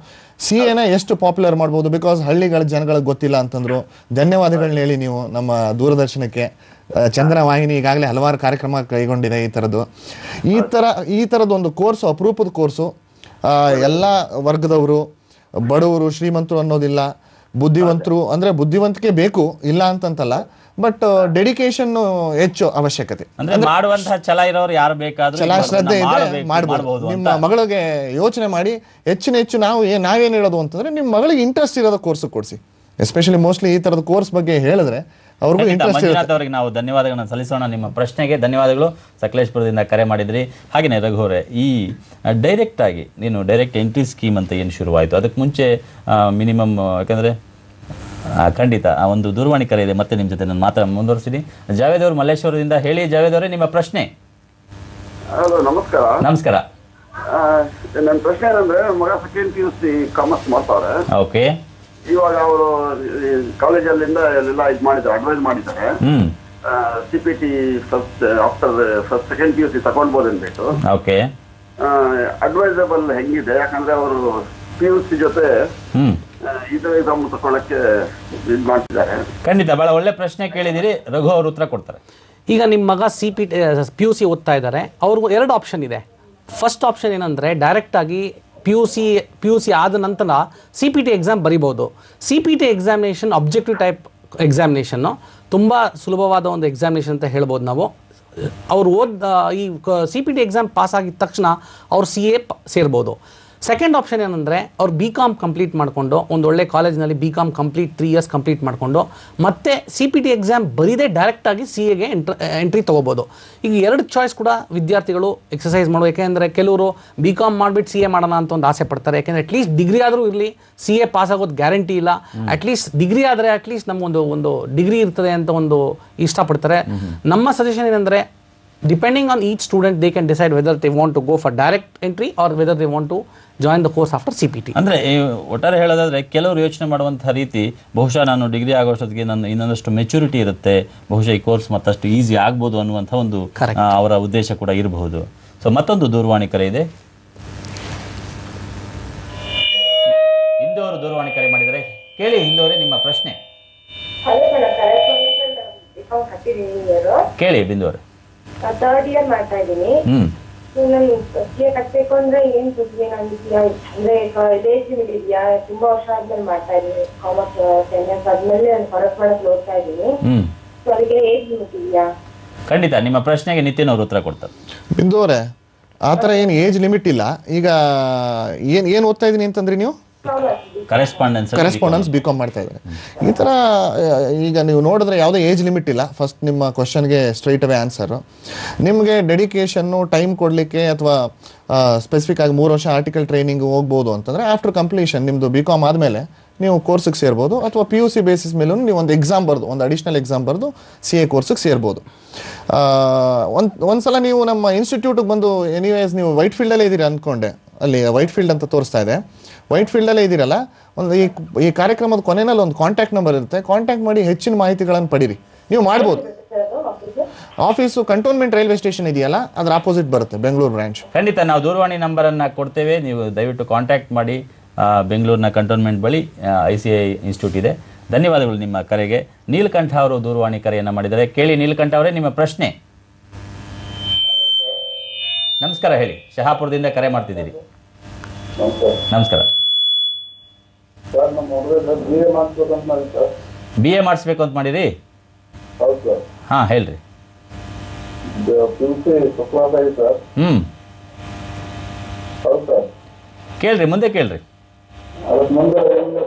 CAನ ಎಷ್ಟು ಪಾಪ್ಯುಲರ್ ಮಾಡ್ಬೋದು, ಬಿಕಾಸ್ ಹಳ್ಳಿಗಳ ಜನಗಳಿಗೆ ಗೊತ್ತಿಲ್ಲ ಅಂತಂದ್ರು. ಧನ್ಯವಾದಗಳನ್ನ ಹೇಳಿ ನೀವು ನಮ್ಮ ದೂರದರ್ಶನಕ್ಕೆ. ಚಂದನ ವಾಹಿನಿ ಈಗಾಗಲೇ ಹಲವಾರು ಕಾರ್ಯಕ್ರಮ ಕೈಗೊಂಡಿದೆ ಈ ಥರದ್ದು ಒಂದು ಕೋರ್ಸು, ಅಪರೂಪದ ಕೋರ್ಸು. ಎಲ್ಲ ವರ್ಗದವರು, ಬಡವರು, ಶ್ರೀಮಂತರು ಅನ್ನೋದಿಲ್ಲ. ಬುದ್ಧಿವಂತರು ಅಂದ್ರೆ ಬುದ್ಧಿವಂತಿಕೆ ಬೇಕು, ಇಲ್ಲ ಅಂತಂತಲ್ಲ, ಬಟ್ ಡೆಡಿಕೇಶನ್ ಹೆಚ್ಚು ಅವಶ್ಯಕತೆ. ಮಾಡುವಂತಹ ಛಲ ಇರೋರು ಯಾರು ಬೇಕಾದ್ರೂ ಶ್ರದ್ಧೆ ಇದ್ರೆ ಮಾಡಬಹುದು. ನಿಮ್ಮ ಮಗಳಿಗೆ ಯೋಚನೆ ಮಾಡಿ ಹೆಚ್ಚು ನಾವೇನ್ ಹೇಳೋದು ಅಂತಂದ್ರೆ, ನಿಮ್ಮ ಮಗಳಿಗೆ ಇಂಟ್ರೆಸ್ಟ್ ಇರೋದು ಕೋರ್ಸ್ ಕೊಡಿಸಿ. ಎಸ್ಪೆಷಲಿ ಮೋಸ್ಟ್ಲಿ ಈ ತರದ ಕೋರ್ಸ್ ಬಗ್ಗೆ ಹೇಳಿದ್ರೆ ಅವ್ರಿಗೂ ಇಂಟ್ರೆಸ್ಟ್ ಇರುತ್ತೆ. ಅವರಿಗೆ ನಾವು ಧನ್ಯವಾದಗಳನ್ನ ಸಲ್ಲಿಸೋಣ. ನಿಮ್ಮ ಪ್ರಶ್ನೆಗೆ ಧನ್ಯವಾದಗಳು. ಸಕಲೇಶ್ಪುರದಿಂದ ಕರೆ ಮಾಡಿದ್ರಿ. ಹಾಗೆಯೇ ರಘು ಅವರೇ, ಈ ಡೈರೆಕ್ಟ್ ಎಂಟ್ರಿ ಸ್ಕೀಮ್ ಅಂತ ಏನು ಶುರುವಾಯಿತು, ಅದಕ್ಕೆ ಮುಂಚೆ ಮಿನಿಮಮ್, ಯಾಕಂದ್ರೆ ಖಂಡಿತ ಆ ಒಂದು ದೂರವಾಣಿ ಕರೆ ಇದೆ, ಮತ್ತೆ ನಿಮ್ಮ ಜೊತೆ ನಾನು ಮುಂದುವರಿಸಿದ್ದೀನಿ. ಜಾವೇದ್ ಅವರು ಮಲ್ಲೇಶ್ವರದಿಂದ. ಹೇಳಿ ಜಾವೇದ್ ಅವರೇ, ನಿಮ್ಮ ಪ್ರಶ್ನೆ. ಹಲೋ, ನಮಸ್ಕಾರ. ನಮಸ್ಕಾರ. ನನ್ನ ಪ್ರಶ್ನೆ ಏನಂದ್ರೆ, ಮಗ ಸೆಕೆಂಡ್ PUC ಕಾಮರ್ಸ್ ಮಾಡ್ತಾರೆ. ಓಕೆ. ಇವಾಗ ಅವರು ಕಾಲೇಜಲ್ಲಿಂದ ಎಲ್ಲ ಇದು ಮಾಡಿದ್ದಾರೆ, ಅಡ್ವೈಸ್ ಮಾಡಿದ್ದಾರೆ. CPT first after second PUC ತಗೊಳ್ಬೋದು ಅನ್ಬಿಟ್ಟು. ಓಕೆ. ಅಡ್ವೈಸಬಲ್ ಹೆಂಗಿದೆ? ಯಾಕಂದ್ರೆ ಅವರು PUC ಜೊತೆ ಇದು ಎಕ್ಸಾಮ್ ತಗೊಳ್ಳಕ್ಕೆ ಇದು ಮಾಡ್ತಿದ್ದಾರೆ. ಖಂಡಿತ ಬಹಳ ಒಳ್ಳೆ ಪ್ರಶ್ನೆ ಕೇಳಿದಿರಿ. ರಘು ಅವರು ಉತ್ತರ ಕೊಡ್ತಾರೆ. ಈಗ ನಿಮ್ಮ ಮಗ PUC ಓದ್ತಾ ಇದ್ದಾರೆ. ಅವ್ರಿಗೂ 2 ಆಪ್ಷನ್ ಇದೆ. ಫಸ್ಟ್ ಆಪ್ಷನ್ ಏನಂದರೆ, ಡೈರೆಕ್ಟಾಗಿ PUC ಆದ ನಂತರ CPT ಎಕ್ಸಾಮ್ ಬರಿಬೋದು. CPT examination objective type examination, ತುಂಬ ಸುಲಭವಾದ ಒಂದು ಎಕ್ಸಾಮಿನೇಷನ್ ಅಂತ ಹೇಳ್ಬೋದು ನಾವು. ಅವ್ರು ಈ CPT ಎಕ್ಸಾಮ್ ಪಾಸ್ ಆಗಿದ ತಕ್ಷಣ ಅವ್ರು CA ಸೇರ್ಬೋದು. ಸೆಕೆಂಡ್ ಆಪ್ಷನ್ ಏನಂದರೆ, ಅವ್ರು BCom ಕಂಪ್ಲೀಟ್ ಮಾಡಿಕೊಂಡು ಒಂದು ಒಳ್ಳೆ ಕಾಲೇಜ್ನಲ್ಲಿ BCom 3 ಇಯರ್ಸ್ ಕಂಪ್ಲೀಟ್ ಮಾಡಿಕೊಂಡು ಮತ್ತೆ CPT ಎಕ್ಸಾಮ್ ಬರೀದೇ ಡೈರೆಕ್ಟಾಗಿ CAಗೆ ಎಂಟ್ರಿ ತೊಗೋಬೋದು. ಈಗ 2 ಚಾಯ್ಸ್ ಕೂಡ ವಿದ್ಯಾರ್ಥಿಗಳು ಎಕ್ಸಸೈಸ್ ಮಾಡೋದು. ಯಾಕೆಂದರೆ ಕೆಲವರು BCom ಮಾಡಿಬಿಟ್ಟು CA ಮಾಡೋಣ ಅಂತ ಒಂದು ಆಸೆ ಪಡ್ತಾರೆ. ಯಾಕೆಂದರೆ ಅಟ್ಲೀಸ್ಟ್ ಡಿಗ್ರಿ ಆದರೂ ಇರಲಿ, CA ಪಾಸ್ ಆಗೋದು ಗ್ಯಾರಂಟಿ ಇಲ್ಲ. ಅಟ್ಲೀಸ್ಟ್ ಡಿಗ್ರಿ ಆದರೆ ಅಟ್ಲೀಸ್ಟ್ ನಮಗೊಂದು ಡಿಗ್ರಿ ಇರ್ತದೆ ಅಂತ ಒಂದು ಇಷ್ಟಪಡ್ತಾರೆ. ನಮ್ಮ ಸಜೆಷನ್ ಏನಂದರೆ, depending on each student, they can decide whether they want to go for direct entry or whether they want to join the course after CPT. ಅಂದರೆ ಒಟ್ಟಾರೆ ಹೇಳೋದಾದ್ರೆ, ಕೆಲವರು ಯೋಚನೆ ಮಾಡುವಂತಹ ರೀತಿ, ಬಹುಶಃ ನಾನು ಡಿಗ್ರಿ ಆಗೋಷ್ಟೊತ್ತಿಗೆ ನನ್ನ ಇನ್ನೊಂದಷ್ಟು ಮೆಚುರಿಟಿ ಇರುತ್ತೆ, ಬಹುಶಃ ಈ ಕೋರ್ಸ್ ಮತ್ತಷ್ಟು ಈಸಿ ಆಗ್ಬೋದು ಅನ್ನುವಂಥ ಒಂದು ಅವರ ಉದ್ದೇಶ ಕೂಡ ಇರಬಹುದು. ಸೊ ಮತ್ತೊಂದು ದೂರವಾಣಿ ಕರೆ ಇದೆ. ಹಿಂದೂರು ದೂರವಾಣಿ ಕರೆ ಮಾಡಿದರೆ. ಕೇಳಿ ಹಿಂದೂರೇ, ನಿಮ್ಮ ಪ್ರಶ್ನೆ. ಕೇಳಿ ಬಿಂದೂರೇ. 3rd ಇಯರ್ ಮಾಡ್ತಾ ಇದ್ದೀನಿ. ನಾನು CA ಕಟ್ಬೇಕು ಅಂದ್ರೆ ಏನ್ ಸಿಗ್ತೀನಿ? ಅಂದ್ರೆ ಏಜ್ ಲಿಮಿಟ್ ಇದೆಯಾ? ತುಂಬಾ ವರ್ಷ ಆದ್ಮೇಲೆ ಮಾಡ್ತಾ ಇದ್ದೀನಿ ಕಾಮರ್ಸ್ 10 years ಆದ್ಮೇಲೆ ನಾನು ಕರೆಸ್ಪಾಂಡೆನ್ಸ್ ಓದ್ತಾ ಇದ್ದೀನಿ. ಸೊ ಅದಕ್ಕೆ ಏಜ್ ಲಿಮಿಟ್ ಇದೆಯಾ? ಖಂಡಿತ ನಿಮ್ಮ ಪ್ರಶ್ನೆಗೆ ನಿತಿನ್ ಅವರು ಉತ್ತರ ಕೊಡ್ತಾರೆ. ಬಿಂದು ಅವರೇ, ಆ ಥರ ಏನು ಏಜ್ ಲಿಮಿಟ್ ಇಲ್ಲ. ಈಗ ಏನು ಓದ್ತಾ ಇದ್ದೀನಿ ಅಂತಂದ್ರಿ ನೀವು? ಕರೆಸ್ಪಾಂಡೆನ್ಸ್ BCom ಮಾಡ್ತಾ ಇದ್ದಾರೆ. ಈ ಥರ ಈಗ ನೀವು ನೋಡಿದ್ರೆ ಯಾವುದೇ ಏಜ್ ಲಿಮಿಟ್ ಇಲ್ಲ. ಫಸ್ಟ್ ನಿಮ್ಮ ಕ್ವಶನ್ಗೆ ಸ್ಟ್ರೈಟ್ ಅವೇ ಆನ್ಸರು. ನಿಮಗೆ ಡೆಡಿಕೇಶನ್ನು ಟೈಮ್ ಕೊಡಲಿಕ್ಕೆ ಅಥವಾ ಸ್ಪೆಸಿಫಿಕ್ ಆಗಿ 3 ವರ್ಷ ಆರ್ಟಿಕಲ್ ಟ್ರೈನಿಂಗ್ ಹೋಗ್ಬೋದು ಅಂತಂದರೆ, ಆಫ್ಟರ್ ಕಂಪ್ಲೀಷನ್ ನಿಮ್ಮದು BCom ಆದಮೇಲೆ ನೀವು ಕೋರ್ಸಿಗೆ ಸೇರ್ಬೋದು. ಅಥವಾ PUC ಬೇಸಿಸ್ ಮೇಲೂ ನೀವು ಒಂದು ಎಕ್ಸಾಮ್ ಬರೆದು, ಒಂದು ಅಡಿಷ್ನಲ್ ಎಕ್ಸಾಮ್ ಬರೆದು CA ಕೋರ್ಸಿಗೆ ಸೇರ್ಬೋದು. ಒಂದ್ಸಲ ನೀವು ನಮ್ಮ ಇನ್ಸ್ಟಿಟ್ಯೂಟಿಗೆ ಬಂದು, ಎನಿವೇಸ್ ನೀವು ವೈಟ್ ಫೀಲ್ಡಲ್ಲೇ ಇದ್ದೀರಿ ಅಂದ್ಕೊಂಡೆ, ಅಲ್ಲಿ ವೈಟ್ ಫೀಲ್ಡ್ ಅಂತ ತೋರಿಸ್ತಾ ಇದೆ, ವೈಟ್ ಫೀಲ್ಡಲ್ಲೇ ಇದ್ದೀರಲ್ಲ, ಒಂದು ಈ ಕಾರ್ಯಕ್ರಮದ ಕೊನೆಯಲ್ಲಿ ಒಂದು ಕಾಂಟ್ಯಾಕ್ಟ್ ನಂಬರ್ ಇರುತ್ತೆ. ಕಾಂಟ್ಯಾಕ್ಟ್ ಮಾಡಿ ಹೆಚ್ಚಿನ ಮಾಹಿತಿಗಳನ್ನು ಪಡೀರಿ. ನೀವು ಮಾಡ್ಬೋದು. Sir office? Office cantonment railway station ಇದೆಯಲ್ಲ ಅದ್ರ ಆಪೋಸಿಟ್ ಬರುತ್ತೆ, ಬೆಂಗಳೂರು ಬ್ರಾಂಚ್. ಖಂಡಿತ ನಾವು ದೂರವಾಣಿ ನಂಬರನ್ನು ಕೊಡ್ತೇವೆ, ನೀವು ದಯವಿಟ್ಟು ಕಾಂಟ್ಯಾಕ್ಟ್ ಮಾಡಿ. ಬೆಂಗಳೂರಿನ ಕಂಟೋನ್ಮೆಂಟ್ ಬಳಿ ICI ಇನ್ಸ್ಟಿಟ್ಯೂಟ್ ಇದೆ. ಧನ್ಯವಾದಗಳು ನಿಮ್ಮ ಕರೆಗೆ. ನೀಲಕಂಠ ಅವರು ದೂರವಾಣಿ ಕರೆಯನ್ನು ಮಾಡಿದ್ದಾರೆ. ಕೇಳಿ ನೀಲಕಂಠ ಅವರೇ, ನಿಮ್ಮ ಪ್ರಶ್ನೆ. ನಮಸ್ಕಾರ, ಹೇಳಿ. ಶಹಾಪುರದಿಂದ ಕರೆ ಮಾಡ್ತಿದ್ದೀರಿ. ನಮಸ್ಕಾರ. BA ಮಾಡಿಸ್ಬೇಕು ಅಂತ ಮಾಡಿರಿ? ಹಾಂ, ಹೇಳ್ರಿ. ಕೇಳ್ರಿ, ಮುಂದೆ ಕೇಳ್ರಿ.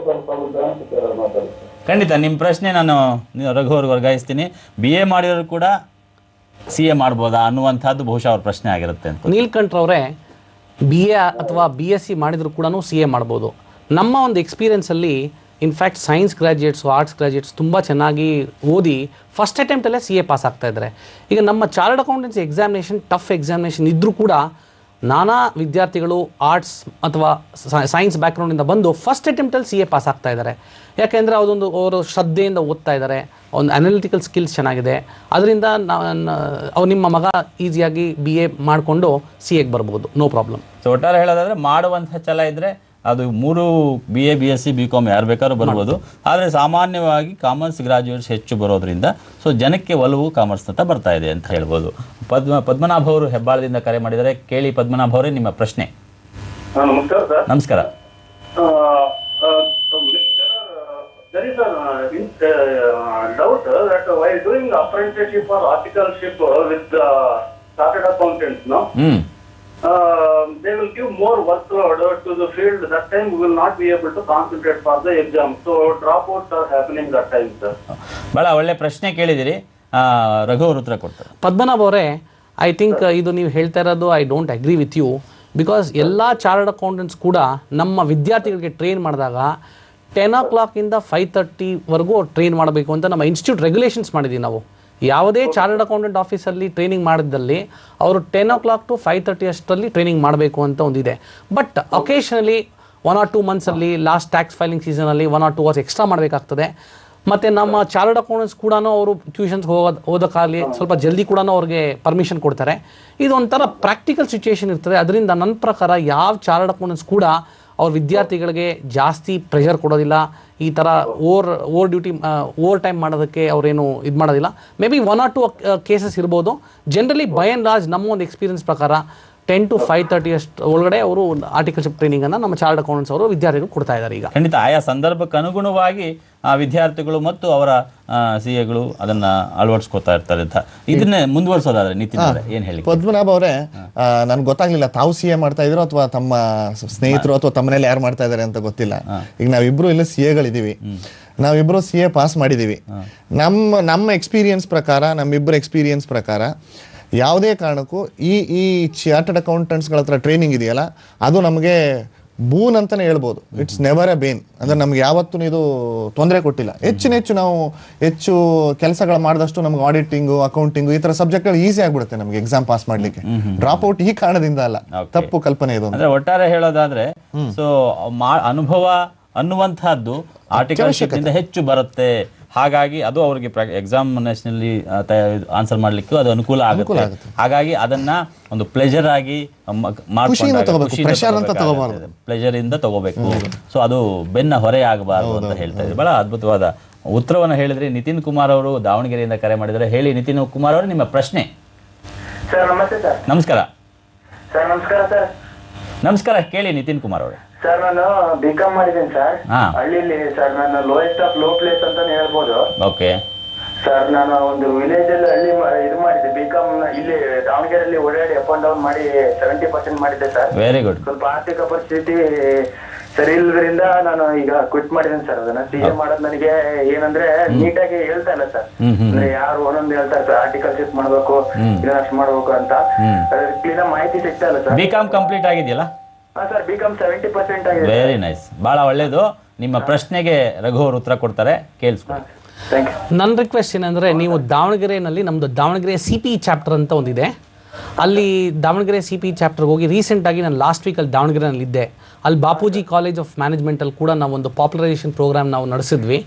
ಖಂಡಿತ ನಿಮ್ಮ ಪ್ರಶ್ನೆ ನಾನು ರಘು ಅವ್ರಿಗೆ ವರ್ಗಾಯಿಸ್ತೀನಿ. BA ಮಾಡಿರೋರು ಕೂಡ CA ಮಾಡ್ಬೋದಾ ಅನ್ನುವಂಥದ್ದು ಬಹುಶಃ ಅವ್ರ ಪ್ರಶ್ನೆ ಆಗಿರುತ್ತೆ ಅಂತ. ನೀಲ್ಕಂಠ್ರವರೇ, BA ಅಥವಾ BSc ಮಾಡಿದ್ರು ಕೂಡ CA ಮಾಡ್ಬೋದು. ನಮ್ಮ ಒಂದು ಎಕ್ಸ್ಪೀರಿಯನ್ಸಲ್ಲಿ in fact science graduates, arts graduates ತುಂಬ ಚೆನ್ನಾಗಿ ಓದಿ ಫಸ್ಟ್ ಅಟೆಂಪ್ಟಲ್ಲೇ CA ಪಾಸ್ ಆಗ್ತಾ ಇದ್ದಾರೆ. ಈಗ ನಮ್ಮ chartered accountancy examination tough examination ಇದ್ದರೂ ಕೂಡ ನಾನಾ ವಿದ್ಯಾರ್ಥಿಗಳು ಆರ್ಟ್ಸ್ ಅಥವಾ ಸೈನ್ಸ್ ಬ್ಯಾಕ್ಗ್ರೌಂಡಿಂದ ಬಂದು ಫಸ್ಟ್ ಅಟೆಂಪ್ಟಲ್ಲಿ CA ಪಾಸ್ ಆಗ್ತಾ ಇದ್ದಾರೆ. ಯಾಕೆಂದರೆ ಅದೊಂದು ಅವರು ಶ್ರದ್ಧೆಯಿಂದ ಓದ್ತಾ ಇದ್ದಾರೆ, ಒಂದು ಅನಾಲಿಟಿಕಲ್ ಸ್ಕಿಲ್ಸ್ ಚೆನ್ನಾಗಿದೆ. ಅದರಿಂದ ಅವ್ರು ನಿಮ್ಮ ಮಗ ಈಸಿಯಾಗಿ BA ಮಾಡಿಕೊಂಡು CAಗೆ ಬರ್ಬೋದು, ನೋ ಪ್ರಾಬ್ಲಮ್. ಸೊ ಒಟ್ಟಾರೆ ಹೇಳೋದಾದರೆ ಮಾಡುವಂಥ ಛಲ ಇದ್ದರೆ ಅದು 3 BA BSc BCom ಯಾರು ಬೇಕಾದ್ರೂ ಬರ್ಬೋದು. ಆದರೆ ಸಾಮಾನ್ಯವಾಗಿ ಕಾಮರ್ಸ್ ಗ್ರಾಜ್ಯುಯೇಟ್ಸ್ ಹೆಚ್ಚು ಬರೋದ್ರಿಂದ ಸೊ ಜನಕ್ಕೆ ಒಲವು ಕಾಮರ್ಸ್ ಅಂತ ಬರ್ತಾ ಇದೆ ಅಂತ ಹೇಳ್ಬೋದು. ಪದ್ಮನಾಭ ಅವರು ಹೆಬ್ಬಾಳದಿಂದ ಕರೆ ಮಾಡಿದರೆ. ಕೇಳಿ ಪದ್ಮನಾಭ ಅವರೇ, ನಿಮ್ಮ ಪ್ರಶ್ನೆ. ನಮಸ್ಕಾರ ಸರ್. ನಮಸ್ಕಾರ. There is a doubt that while doing apprenticeship or articleship with the chartered accountants, no, they will give more workload to the field. That time we will not be able to concentrate for the exam. So dropouts are happening that time, sir. ಭಾಳ ಒಳ್ಳೆ ಪ್ರಶ್ನೆ ಕೇಳಿದಿರಿ. ರಘು ಅವರು ಉತ್ತರ ಕೊಡ್ತಾರೆ. ಪದ್ಮನಾಭ ಅವರೇ, ಐ ಥಿಂಕ್ ಇದು ನೀವು ಹೇಳ್ತಾ ಇರೋದು I don't agree with you. Because ಎಲ್ಲ ಚಾರ್ಟರ್ಡ್ ಅಕೌಂಟೆಂಟ್ಸ್ ಕೂಡ ನಮ್ಮ ವಿದ್ಯಾರ್ಥಿಗಳಿಗೆ ಟ್ರೈನ್ ಮಾಡಿದಾಗ 10 o'clock ಇಂದ 5:30ವರೆಗೂ ಟ್ರೈನ್ ಮಾಡಬೇಕು ಅಂತ ನಮ್ಮ ಇನ್ಸ್ಟಿಟ್ಯೂಟ್ ರೆಗ್ಯುಲೇಷನ್ಸ್ ಮಾಡಿದ್ದೀವಿ ನಾವು. ಯಾವುದೇ ಚಾರ್ಟರ್ಡ್ ಅಕೌಂಟೆಂಟ್ ಆಫೀಸಲ್ಲಿ ಟ್ರೈನಿಂಗ್ ಮಾಡಿದ್ದಲ್ಲಿ ಅವರು 10 o'clock to 5:30 ಅಷ್ಟರಲ್ಲಿ ಟ್ರೈನಿಂಗ್ ಮಾಡಬೇಕು ಅಂತ ಒಂದಿದೆ. ಬಟ್ ಒಕೇಶನಲಿ 1 or 2 ಮಂತ್ಸಲ್ಲಿ ಲಾಸ್ಟ್ ಟ್ಯಾಕ್ಸ್ ಫೈಲಿಂಗ್ ಸೀಸನಲ್ಲಿ 1 or 2 hours ಎಕ್ಸ್ಟ್ರಾ ಮಾಡಬೇಕಾಗ್ತದೆ. ಮತ್ತು ನಮ್ಮ ಚಾರ್ಟರ್ಡ್ ಅಕೌಂಟೆಂಟ್ಸ್ ಕೂಡ ಅವರು ಟ್ಯೂಷನ್ಸ್ ಓದೋಕ್ಕಾಗಲಿ ಸ್ವಲ್ಪ ಜಲ್ದಿ ಕೂಡ ಅವ್ರಿಗೆ ಪರ್ಮಿಷನ್ ಕೊಡ್ತಾರೆ. ಇದು ಒಂಥರ ಪ್ರಾಕ್ಟಿಕಲ್ ಸಿಚುಯೇಷನ್ ಇರ್ತದೆ. ಅದರಿಂದ ನನ್ನ ಪ್ರಕಾರ ಯಾವ ಚಾರ್ಟರ್ಡ್ ಅಕೌಂಟೆಂಟ್ಸ್ ಕೂಡ ಅವ್ರ ವಿದ್ಯಾರ್ಥಿಗಳಿಗೆ ಜಾಸ್ತಿ ಪ್ರೆಷರ್ ಕೊಡೋದಿಲ್ಲ. ಈ ಥರ ಓವರ್ ಟೈಮ್ ಮಾಡೋದಕ್ಕೆ ಅವರೇನು ಇದು ಮಾಡೋದಿಲ್ಲ. ಮೇ ಬಿ 1 or 2 ಕೇಸಸ್ ಇರ್ಬೋದು. ಜನರಲಿ ಬೈ ಆ್ಯಂಡ್ ಲಾರ್ಜ್ ನಮ್ಮ ಒಂದು ಎಕ್ಸ್ಪೀರಿಯನ್ಸ್ ಪ್ರಕಾರ 10 to 5:30 ಅಷ್ಟು ಒಳಗಡೆ ಅವರು ಆರ್ಟಿಕಲ್ಶಿಪ್ ಟ್ರೈನಿಂಗನ್ನು ನಮ್ಮ ಚಾರ್ಟರ್ಡ್ ಅಕೌಂಟೆಂಟ್ಸ್ ಅವರು ವಿದ್ಯಾರ್ಥಿಗಳು ಕೊಡ್ತಾ ಇದ್ದಾರೆ. ಈಗ ಖಂಡಿತ ಆಯಾ ಸಂದರ್ಭಕ್ಕೆ ಅನುಗುಣವಾಗಿ ವಿದ್ಯಾರ್ಥಿಗಳು ಮತ್ತು ಅವರ CAಗಳು ಅದನ್ನ ಅಳವಡಿಸ್ಕೊತಾ ಇರ್ತಾರೆ ಅಂತ. ಇದನ್ನೇ ಮುಂದುವರಿಸೋದಾದ್ರೆ ನಿತಿನ್ ಅವರೇ ಏನು ಹೇಳಿ? ಪದ್ಮನಾಭ ಅವರೇ, ನನ್ಗೆ ಗೊತ್ತಾಗ್ಲಿಲ್ಲ ತಾವು CA ಮಾಡ್ತಾ ಇದ್ರು ಅಥವಾ ತಮ್ಮ ಸ್ನೇಹಿತರು ಅಥವಾ ತಮ್ಮ ಮನೇಲಿ ಯಾರು ಮಾಡ್ತಾ ಇದಾರೆ ಅಂತ ಗೊತ್ತಿಲ್ಲ. ಈಗ ನಾವಿಬ್ರು ಇಲ್ಲಿ CAಗಳಿದ್ದೀವಿ, ನಾವಿಬ್ರು CA ಪಾಸ್ ಮಾಡಿದೀವಿ. ನಮ್ಮ ಎಕ್ಸ್ಪೀರಿಯನ್ಸ್ ಪ್ರಕಾರ, ನಮ್ಮಿಬ್ಬರ ಎಕ್ಸ್ಪೀರಿಯನ್ಸ್ ಪ್ರಕಾರ ಯಾವುದೇ ಕಾರಣಕ್ಕೂ ಈ ಚಾರ್ಟರ್ಡ್ ಅಕೌಂಟೆಂಟ್ಸ್ಗಳ ಹತ್ರ ಟ್ರೈನಿಂಗ್ ಇದೆಯಲ್ಲ, ಅದು ನಮಗೆ ಬೂನ್ ಅಂತಾನೆ ಹೇಳ್ಬೋದು. It's never a bane. ಅಂದ್ರೆ ನಮ್ಗೆ ಯಾವತ್ತೂ ಇದು ತೊಂದರೆ ಕೊಟ್ಟಿಲ್ಲ. ನಾವು ಹೆಚ್ಚು ಕೆಲಸಗಳು ಮಾಡಿದಷ್ಟು ನಮ್ಗೆ ಆಡಿಟಿಂಗು, ಅಕೌಂಟಿಂಗು ಈ ತರ ಸಬ್ಜೆಕ್ಟ್ಗಳು ಈಸಿ ಆಗ್ಬಿಡುತ್ತೆ ನಮ್ಗೆ ಎಕ್ಸಾಮ್ ಪಾಸ್ ಮಾಡ್ಲಿಕ್ಕೆ. ಡ್ರಾಪ್ ಔಟ್ ಈ ಕಾರಣದಿಂದ ಅಲ್ಲ, ತಪ್ಪು ಕಲ್ಪನೆ ಇದು. ಅಂದ್ರೆ ಒಟ್ಟಾರೆ ಹೇಳೋದಾದ್ರೆ ಸೊ ಅನುಭವ ಅನ್ನುವಂತಹದ್ದು ಆರ್ಟಿಕಲ್ಶಿಪ್ ಇಂದ ಹೆಚ್ಚು ಬರುತ್ತೆ. ಹಾಗಾಗಿ ಅದು ಅವರಿಗೆ ಎಕ್ಸಾಮಿನೇಷನಲ್ಲಿ ಆನ್ಸರ್ ಮಾಡ್ಲಿಕ್ಕೂ ಅದು ಅನುಕೂಲ ಆಗುತ್ತೆ. ಹಾಗಾಗಿ ಅದನ್ನ ಒಂದು ಪ್ಲೆಜರ್ ಆಗಿ ಪ್ಲೆಜರ್ ಇಂದ ತಗೋಬೇಕು. ಸೊ ಅದು ಬೆನ್ನ ಹೊರೆ ಆಗಬಾರದು ಅಂತ ಹೇಳ್ತಾ ಇದ್ರು. ಬಹಳ ಅದ್ಭುತವಾದ ಉತ್ತರವನ್ನು ಹೇಳಿದ್ರಿ. ನಿತಿನ್ ಕುಮಾರ್ ಅವರು ದಾವಣಗೆರೆಯಿಂದ ಕರೆ ಮಾಡಿದರೆ. ಹೇಳಿ ನಿತಿನ್ ಕುಮಾರ್ ಅವರು, ನಿಮ್ಮ ಪ್ರಶ್ನೆ. ಸರ್ ನಮಸ್ತೆ ಸರ್. ನಮಸ್ಕಾರ ಸರ್. ನಮಸ್ಕಾರ ಸರ್. ನಮಸ್ಕಾರ. ಕೇಳಿ ನಿತಿನ್ ಕುಮಾರ್ ಅವರೇ. ಸರ್ ನಾನು BCom ಮಾಡಿದ್ದೀನಿ ಸರ್, ಹಳ್ಳಿಲಿ. ಸರ್ ನಾನು ಲೋಯೆಸ್ಟ್ ಆಫ್ ಲೋ ಪ್ಲೇಸ್ ಅಂತಾನೆ ಹೇಳ್ಬೋದು. ಓಕೆ ಸರ್, ನಾನು ಒಂದು ವಿಲೇಜ್ ಅಲ್ಲಿ ಹಳ್ಳಿ ಇದು ಮಾಡಿದ್ದೆ. BCom ಇಲ್ಲಿ ದಾವಣಗೆರೆಯಲ್ಲಿ ಓಡಾಡಿ ಅಪ್ ಅಂಡ್ ಡೌನ್ ಮಾಡಿ 70% ಮಾಡಿದ್ದೆ ಸರ್. Very good. ಸ್ವಲ್ಪ ಆರ್ಥಿಕ ಪರಿಸ್ಥಿತಿ ಸರಿ ಇಲ್ಲದ್ರಿಂದ ನಾನು ಈಗ ಕ್ವಿಟ್ ಮಾಡಿದ್ದೀನಿ ಸರ್. ಅದನ್ನ CA ಮಾಡೋದು ನನಗೆ ಏನಂದ್ರೆ ನೀಟಾಗಿ ಹೇಳ್ತಾ ಇಲ್ಲ ಸರ್. ಅಂದ್ರೆ ಯಾರು ಒಂದೊಂದು ಹೇಳ್ತಾರೆ ಸರ್, ಆರ್ಟಿಕಲ್ಶಿಪ್ ಮಾಡ್ಬೇಕು, ಇದನ್ನಷ್ಟು ಮಾಡ್ಬೇಕು ಅಂತ. ಕ್ಲೀನ್ ಮಾಹಿತಿ ಸಿಗ್ತಾ ಇಲ್ಲ ಸರ್. BCom ಕಂಪ್ಲೀಟ್ ಆಗಿದೆಯಲ್ಲ? ಸರ್ BCom 70% ಆಗಿದೆ. ವೆರಿ ನೈಸ್, ಬಹಳ ಒಳ್ಳೇದು. ನಿಮ್ಮ ಪ್ರಶ್ನೆಗೆ ರಘು ಅವರು ಉತ್ತರ ಕೊಡ್ತಾರೆ, ಕೇಳಿಸ್ಕೊಳ್ಳಿ. ನನ್ನ ರಿಕ್ವೆಸ್ಟ್ ಏನಂದರೆ, ನೀವು ದಾವಣಗೆರೆಯಲ್ಲಿ ನಮ್ಮದು ದಾವಣಗೆರೆ CPE ಚಾಪ್ಟರ್ ಅಂತ ಒಂದಿದೆ, ಅಲ್ಲಿ ದಾವಣಗೆರೆ CPE ಚಾಪ್ಟರ್ಗೆ ಹೋಗಿ ರೀಸೆಂಟಾಗಿ ನಾನು ಲಾಸ್ಟ್ ವೀಕಲ್ಲಿ ದಾವಣಗೆರೆಯಲ್ಲಿದ್ದೆ. ಅಲ್ಲಿ ಬಾಪೂಜಿ ಕಾಲೇಜ್ ಆಫ್ ಮ್ಯಾನೇಜ್ಮೆಂಟಲ್ಲಿ ಕೂಡ ನಾವು ಒಂದು ಪಾಪ್ಯುಲರೈಸೇಷನ್ ಪ್ರೋಗ್ರಾಮ್ ನಾವು ನಡೆಸಿದ್ವಿ.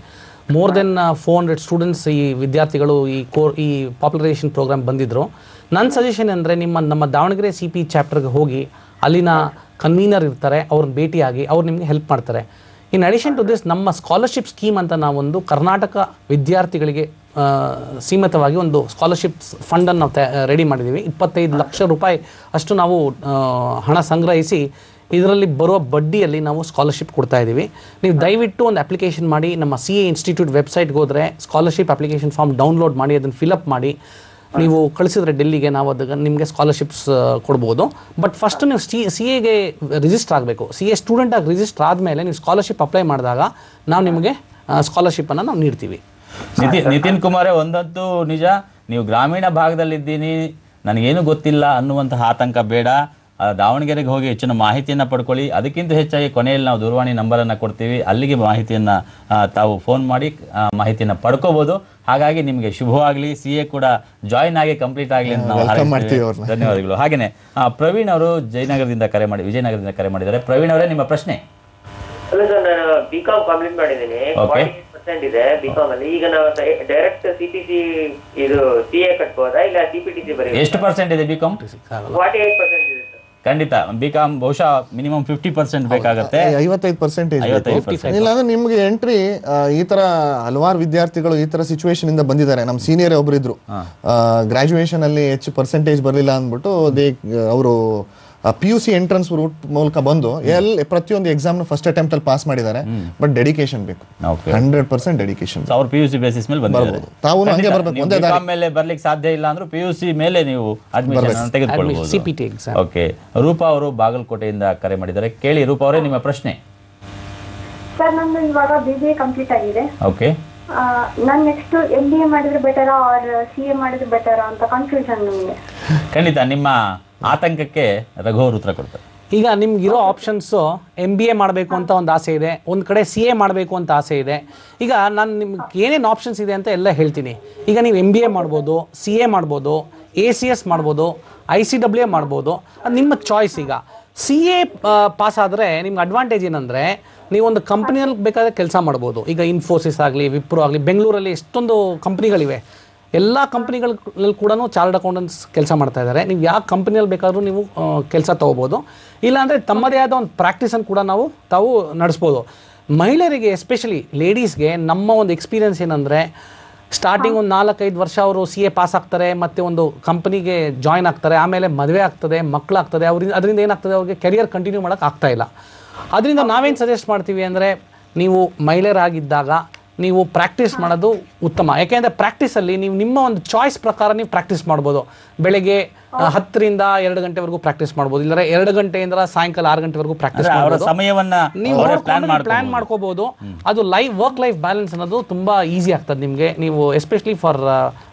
ಮೋರ್ ದೆನ್ 400 ಸ್ಟೂಡೆಂಟ್ಸ್ ಈ ವಿದ್ಯಾರ್ಥಿಗಳು ಈ ಪಾಪ್ಯುಲರೈಸೇಷನ್ ಪ್ರೋಗ್ರಾಮ್ ಬಂದಿದ್ದರು. ನನ್ನ ಸಜೆಷನ್ ಅಂದರೆ ನಮ್ಮ ದಾವಣಗೆರೆ CP ಚಾಪ್ಟರ್ಗೆ ಹೋಗಿ ಅಲ್ಲಿನ ಕನ್ವೀನರ್ ಇರ್ತಾರೆ, ಅವ್ರನ್ನ ಭೇಟಿಯಾಗಿ ಅವ್ರು ನಿಮಗೆ ಹೆಲ್ಪ್ ಮಾಡ್ತಾರೆ. ಇನ್ ಅಡಿಷನ್ ಟು ದಿಸ್ ನಮ್ಮ ಸ್ಕಾಲರ್ಶಿಪ್ ಸ್ಕೀಮ್ ಅಂತ ನಾವೊಂದು ಕರ್ನಾಟಕ ವಿದ್ಯಾರ್ಥಿಗಳಿಗೆ ಸೀಮಿತವಾಗಿ ಒಂದು ಸ್ಕಾಲರ್ಶಿಪ್ ಫಂಡನ್ನು ನಾವು ರೆಡಿ ಮಾಡಿದ್ದೀವಿ. 25 ಲಕ್ಷ ರೂಪಾಯಿ ಅಷ್ಟು ನಾವು ಹಣ ಸಂಗ್ರಹಿಸಿ ಇದರಲ್ಲಿ ಬರುವ ಬಡ್ಡಿಯಲ್ಲಿ ನಾವು ಸ್ಕಾಲರ್ಶಿಪ್ ಕೊಡ್ತಾ ಇದ್ದೀವಿ. ನೀವು ದಯವಿಟ್ಟು ಒಂದು ಅಪ್ಲಿಕೇಶನ್ ಮಾಡಿ ನಮ್ಮ CA ಇನ್ಸ್ಟಿಟ್ಯೂಟ್ ವೆಬ್ಸೈಟ್ಗೆ ಹೋದರೆ ಸ್ಕಾಲರ್ಶಿಪ್ ಅಪ್ಲಿಕೇಶನ್ ಫಾರ್ಮ್ ಡೌನ್ಲೋಡ್ ಮಾಡಿ ಅದನ್ನು ಫಿಲಪ್ ಮಾಡಿ ನೀವು ಕಳಿಸಿದ್ರೆ ಡೆಲ್ಲಿಗೆ, ನಾವು ಅದಕ್ಕೆ ನಿಮಗೆ ಸ್ಕಾಲರ್ಶಿಪ್ಸ್ ಕೊಡ್ಬೋದು. ಬಟ್ ಫಸ್ಟ್ ನೀವು CAಗೆ ರಿಜಿಸ್ಟರ್ ಆಗಬೇಕು. CA ಸ್ಟೂಡೆಂಟಾಗಿ ರಿಜಿಸ್ಟರ್ ಆದಮೇಲೆ ನೀವು ಸ್ಕಾಲರ್ಶಿಪ್ ಅಪ್ಲೈ ಮಾಡಿದಾಗ ನಾವು ನಿಮಗೆ ಸ್ಕಾಲರ್ಶಿಪ್ಪನ್ನು ನಾವು ನೀಡ್ತೀವಿ. ನಿತಿನ್ ಕುಮಾರೇ, ಒಂದಂತೂ ನಿಜ, ನೀವು ಗ್ರಾಮೀಣ ಭಾಗದಲ್ಲಿದ್ದೀನಿ, ನನಗೇನು ಗೊತ್ತಿಲ್ಲ ಅನ್ನುವಂತಹ ಆತಂಕ ಬೇಡ. ದಾವಣಗೆರೆಗೆ ಹೋಗಿ ಹೆಚ್ಚಿನ ಮಾಹಿತಿಯನ್ನು ಪಡ್ಕೊಳ್ಳಿ. ಅದಕ್ಕಿಂತ ಹೆಚ್ಚಾಗಿ ಕೊನೆಯಲ್ಲಿ ನಾವು ದೂರವಾಣಿ ನಂಬರನ್ನು ಕೊಡ್ತೀವಿ, ಅಲ್ಲಿಗೆ ಮಾಹಿತಿಯನ್ನು ತಾವು ಫೋನ್ ಮಾಡಿ ಮಾಹಿತಿಯನ್ನು ಪಡ್ಕೋಬೋದು. ಹಾಗಾಗಿ ನಿಮಗೆ ಶುಭವಾಗಲಿ, CA ಕೂಡ ಜಾಯಿನ್ ಆಗಿ ಕಂಪ್ಲೀಟ್ ಆಗಲಿ ಅಂತ ನಾವು ಧನ್ಯವಾದಗಳು. ಹಾಗೆಯೇ ಪ್ರವೀಣ್ ಅವರು ವಿಜಯನಗರದಿಂದ ಕರೆ ಮಾಡಿದ್ದಾರೆ. ಪ್ರವೀಣ್ ಅವರೇ, ನಿಮ್ಮ ಪ್ರಶ್ನೆ? ಅಲ್ಲ ಸರ್, ನಾನು BCom ಕಂಪ್ಲೀಟ್ ಮಾಡಿದ್ದೀನಿ. 48% ಇದೆ BCom ಅಲ್ಲಿ. ಈಗ ನಾವು ಡೈರೆಕ್ಟ್ CPC ಇದು CA ಕಟ್ಬೋದಾ ಇಲ್ಲ CPTC ಬರೀ? ಎಷ್ಟು ಪರ್ಸೆಂಟ್ ಇದೆ BCom? 48% ಇದೆ ಸರ್. ಖಂಡಿತ BCom ಬಹುಶಃ ಮಿನಿಮಮ್ 50% ಬೇಕಾಗುತ್ತೆ. 55% ಇಲ್ಲ ಅಂದ್ರೆ ನಿಮ್ಗೆ ಎಂಟ್ರಿ ಈ ತರ ಹಲವಾರು ವಿದ್ಯಾರ್ಥಿಗಳು ಈ ತರ ಸಿಚುವೇಶನ್ ಇಂದ ಬಂದಿದ್ದಾರೆ. ನಮ್ಮ ಸೀನಿಯರ್ ಒಬ್ರು ಗ್ರಾಜುಯೇಷನ್ ಅಲ್ಲಿ ಹೆಚ್ಚು ಪರ್ಸೆಂಟೇಜ್ ಬರಲಿಲ್ಲ ಅಂದ್ಬಿಟ್ಟು ಅವರು PUC ಎಂಟ್ರೆನ್ಸ್ ರೂಟ್ ಮೂಲಕ ಬಂದು ಪ್ರತಿಯೊಂದು ಎಕ್ಸಾಮ್ ಫಸ್ಟ್ ಅಟೆಂಪ್ಟ್ ಅಲ್ಲಿ ಪಾಸ್ ಮಾಡಿದ್ದಾರೆ. ಬಟ್ ಡೆಡಿಕೇಶನ್ ಬೇಕು, 100% ಡೆಡಿಕೇಶನ್. ಅವ್ರು PUC ಬೇಸಿಸ್ ಮೇಲೆ ಬಂದಿದ್ದಾರೆ. ತಾವು ಹಂಗೆ ಬರಬೇಕು. ಒಂದೇ BCom ಮೇಲೆ ಬರ್ಲಿಕ್ಕೆ ಸಾಧ್ಯ ಇಲ್ಲ ಅಂದ್ರೂ PUC ಮೇಲೆ ನೀವು ಅಡ್ಮಿಷನ್ ತೆಗೆದುಕೊಳ್ಳಬಹುದು. CPT exam. ಓಕೆ, ರೂಪಾ ಅವರು ಬಾಗಲಕೋಟೆಯಿಂದ ಕರೆ ಮಾಡಿದ್ದಾರೆ. ಕೇಳಿ ರೂಪಾ ಅವರೇ, ನಿಮ್ಮ ಪ್ರಶ್ನೆ? ಸರ್, ನಂದು ಇವಾಗ BBA ಕಂಪ್ಲೀಟ್ ಆಗಿದೆ. ಓಕೆ, ನಾನು ನೆಕ್ಸ್ಟ್ MBA ಮಾಡಿದ್ರೆ ಬೆಟರಾ ಆರ್ CA ಮಾಡಿದ್ರೆ ಬೆಟರಾ ಅಂತ ಕನ್ಫ್ಯೂಷನ್ ನನಗೆ. ಖಂಡಿತ ನಿಮ್ಮ ಆತಂಕಕ್ಕೆ ರಘು ಅವರು ಉತ್ತರ ಕೊಡ್ತಾರೆ. ಈಗ ನಿಮ್ಗಿರೋ ಆಪ್ಷನ್ಸು MBA ಮಾಡಬೇಕು ಅಂತ ಒಂದು ಆಸೆ ಇದೆ, ಒಂದು ಕಡೆ CA ಮಾಡಬೇಕು ಅಂತ ಆಸೆ ಇದೆ. ಈಗ ನಾನು ನಿಮ್ಗೆ ಏನೇನು ಆಪ್ಷನ್ಸ್ ಇದೆ ಅಂತ ಎಲ್ಲ ಹೇಳ್ತೀನಿ. ಈಗ ನೀವು MBA ಮಾಡ್ಬೋದು, CA ಮಾಡ್ಬೋದು, ACS ಮಾಡ್ಬೋದು, ICWA ಮಾಡ್ಬೋದು, ಅದು ನಿಮ್ಮ ಚಾಯ್ಸ್. ಈಗ CA ಪಾಸ್ ಆದರೆ ನಿಮ್ಗೆ ಅಡ್ವಾಂಟೇಜ್ ಏನಂದರೆ ನೀವೊಂದು ಕಂಪ್ನಿಯಲ್ಲಿ ಬೇಕಾದರೆ ಕೆಲಸ ಮಾಡ್ಬೋದು. ಈಗ ಇನ್ಫೋಸಿಸ್ ಆಗಲಿ, ವಿಪ್ರೋ ಆಗಲಿ, ಬೆಂಗಳೂರಲ್ಲಿ ಎಷ್ಟೊಂದು ಕಂಪ್ನಿಗಳಿವೆ. ಎಲ್ಲ ಕಂಪ್ನಿಗಳಲ್ಲಿ ಕೂಡ ಚಾರ್ಟರ್ಡ್ ಅಕೌಂಟೆಂಟ್ಸ್ ಕೆಲಸ ಮಾಡ್ತಾ ಇದ್ದಾರೆ. ನೀವು ಯಾವ ಕಂಪ್ನಿಯಲ್ಲಿ ಬೇಕಾದರೂ ನೀವು ಕೆಲಸ ತೊಗೋಬೋದು. ಇಲ್ಲಾಂದರೆ ತಮ್ಮದೇ ಆದ ಒಂದು ಪ್ರಾಕ್ಟೀಸನ್ನು ಕೂಡ ತಾವು ನಡೆಸ್ಬೋದು. ಮಹಿಳೆಯರಿಗೆ, ಎಸ್ಪೆಷಲಿ ಲೇಡೀಸ್ಗೆ ನಮ್ಮ ಒಂದು ಎಕ್ಸ್ಪೀರಿಯನ್ಸ್ ಏನಂದರೆ, ಸ್ಟಾರ್ಟಿಂಗ್ ಒಂದು 4-5 ವರ್ಷ ಅವರು CA ಪಾಸ್ ಆಗ್ತಾರೆ, ಮತ್ತು ಒಂದು ಕಂಪ್ನಿಗೆ ಜಾಯ್ನ್ ಆಗ್ತಾರೆ, ಆಮೇಲೆ ಮದುವೆ ಆಗ್ತದೆ, ಮಕ್ಕಳಾಗ್ತದೆ. ಅದರಿಂದ ಏನಾಗ್ತದೆ, ಅವ್ರಿಗೆ ಕೆರಿಯರ್ ಕಂಟಿನ್ಯೂ ಮಾಡೋಕ್ಕೆ ಆಗ್ತಾಯಿಲ್ಲ. ಅದರಿಂದ ನಾವೇನು ಸಜೆಸ್ಟ್ ಮಾಡ್ತೀವಿ ಅಂದರೆ, ನೀವು ಮಹಿಳೆಯರಾಗಿದ್ದಾಗ ನೀವು ಪ್ರಾಕ್ಟೀಸ್ ಮಾಡೋದು ಉತ್ತಮ. ಯಾಕೆಂದರೆ ಪ್ರಾಕ್ಟೀಸಲ್ಲಿ ನೀವು ನಿಮ್ಮ ಒಂದು ಚಾಯ್ಸ್ ಪ್ರಕಾರ ನೀವು ಪ್ರಾಕ್ಟೀಸ್ ಮಾಡ್ಬೋದು. ಬೆಳಗ್ಗೆ 10ರಿಂದ 2 ಗಂಟೆವರೆಗೂ ಪ್ರಾಕ್ಟೀಸ್ ಮಾಡ್ಬೋದು, ಇಲ್ಲದ್ರೆ 2 ಗಂಟೆಯಿಂದ ಸಾಯಂಕಾಲ 6 ಗಂಟೆವರೆಗೂ ಪ್ರಾಕ್ಟೀಸ್ ಮಾಡ್ಬೋದು. ನೀವು ಪ್ಲಾನ್ ಮಾಡ್ಕೋಬಹುದು. ಅದು ವರ್ಕ್ ಲೈಫ್ ಬ್ಯಾಲೆನ್ಸ್ ಅನ್ನೋದು ತುಂಬಾ ಈಸಿ ಆಗ್ತದೆ ನಿಮಗೆ. ನೀವು especially for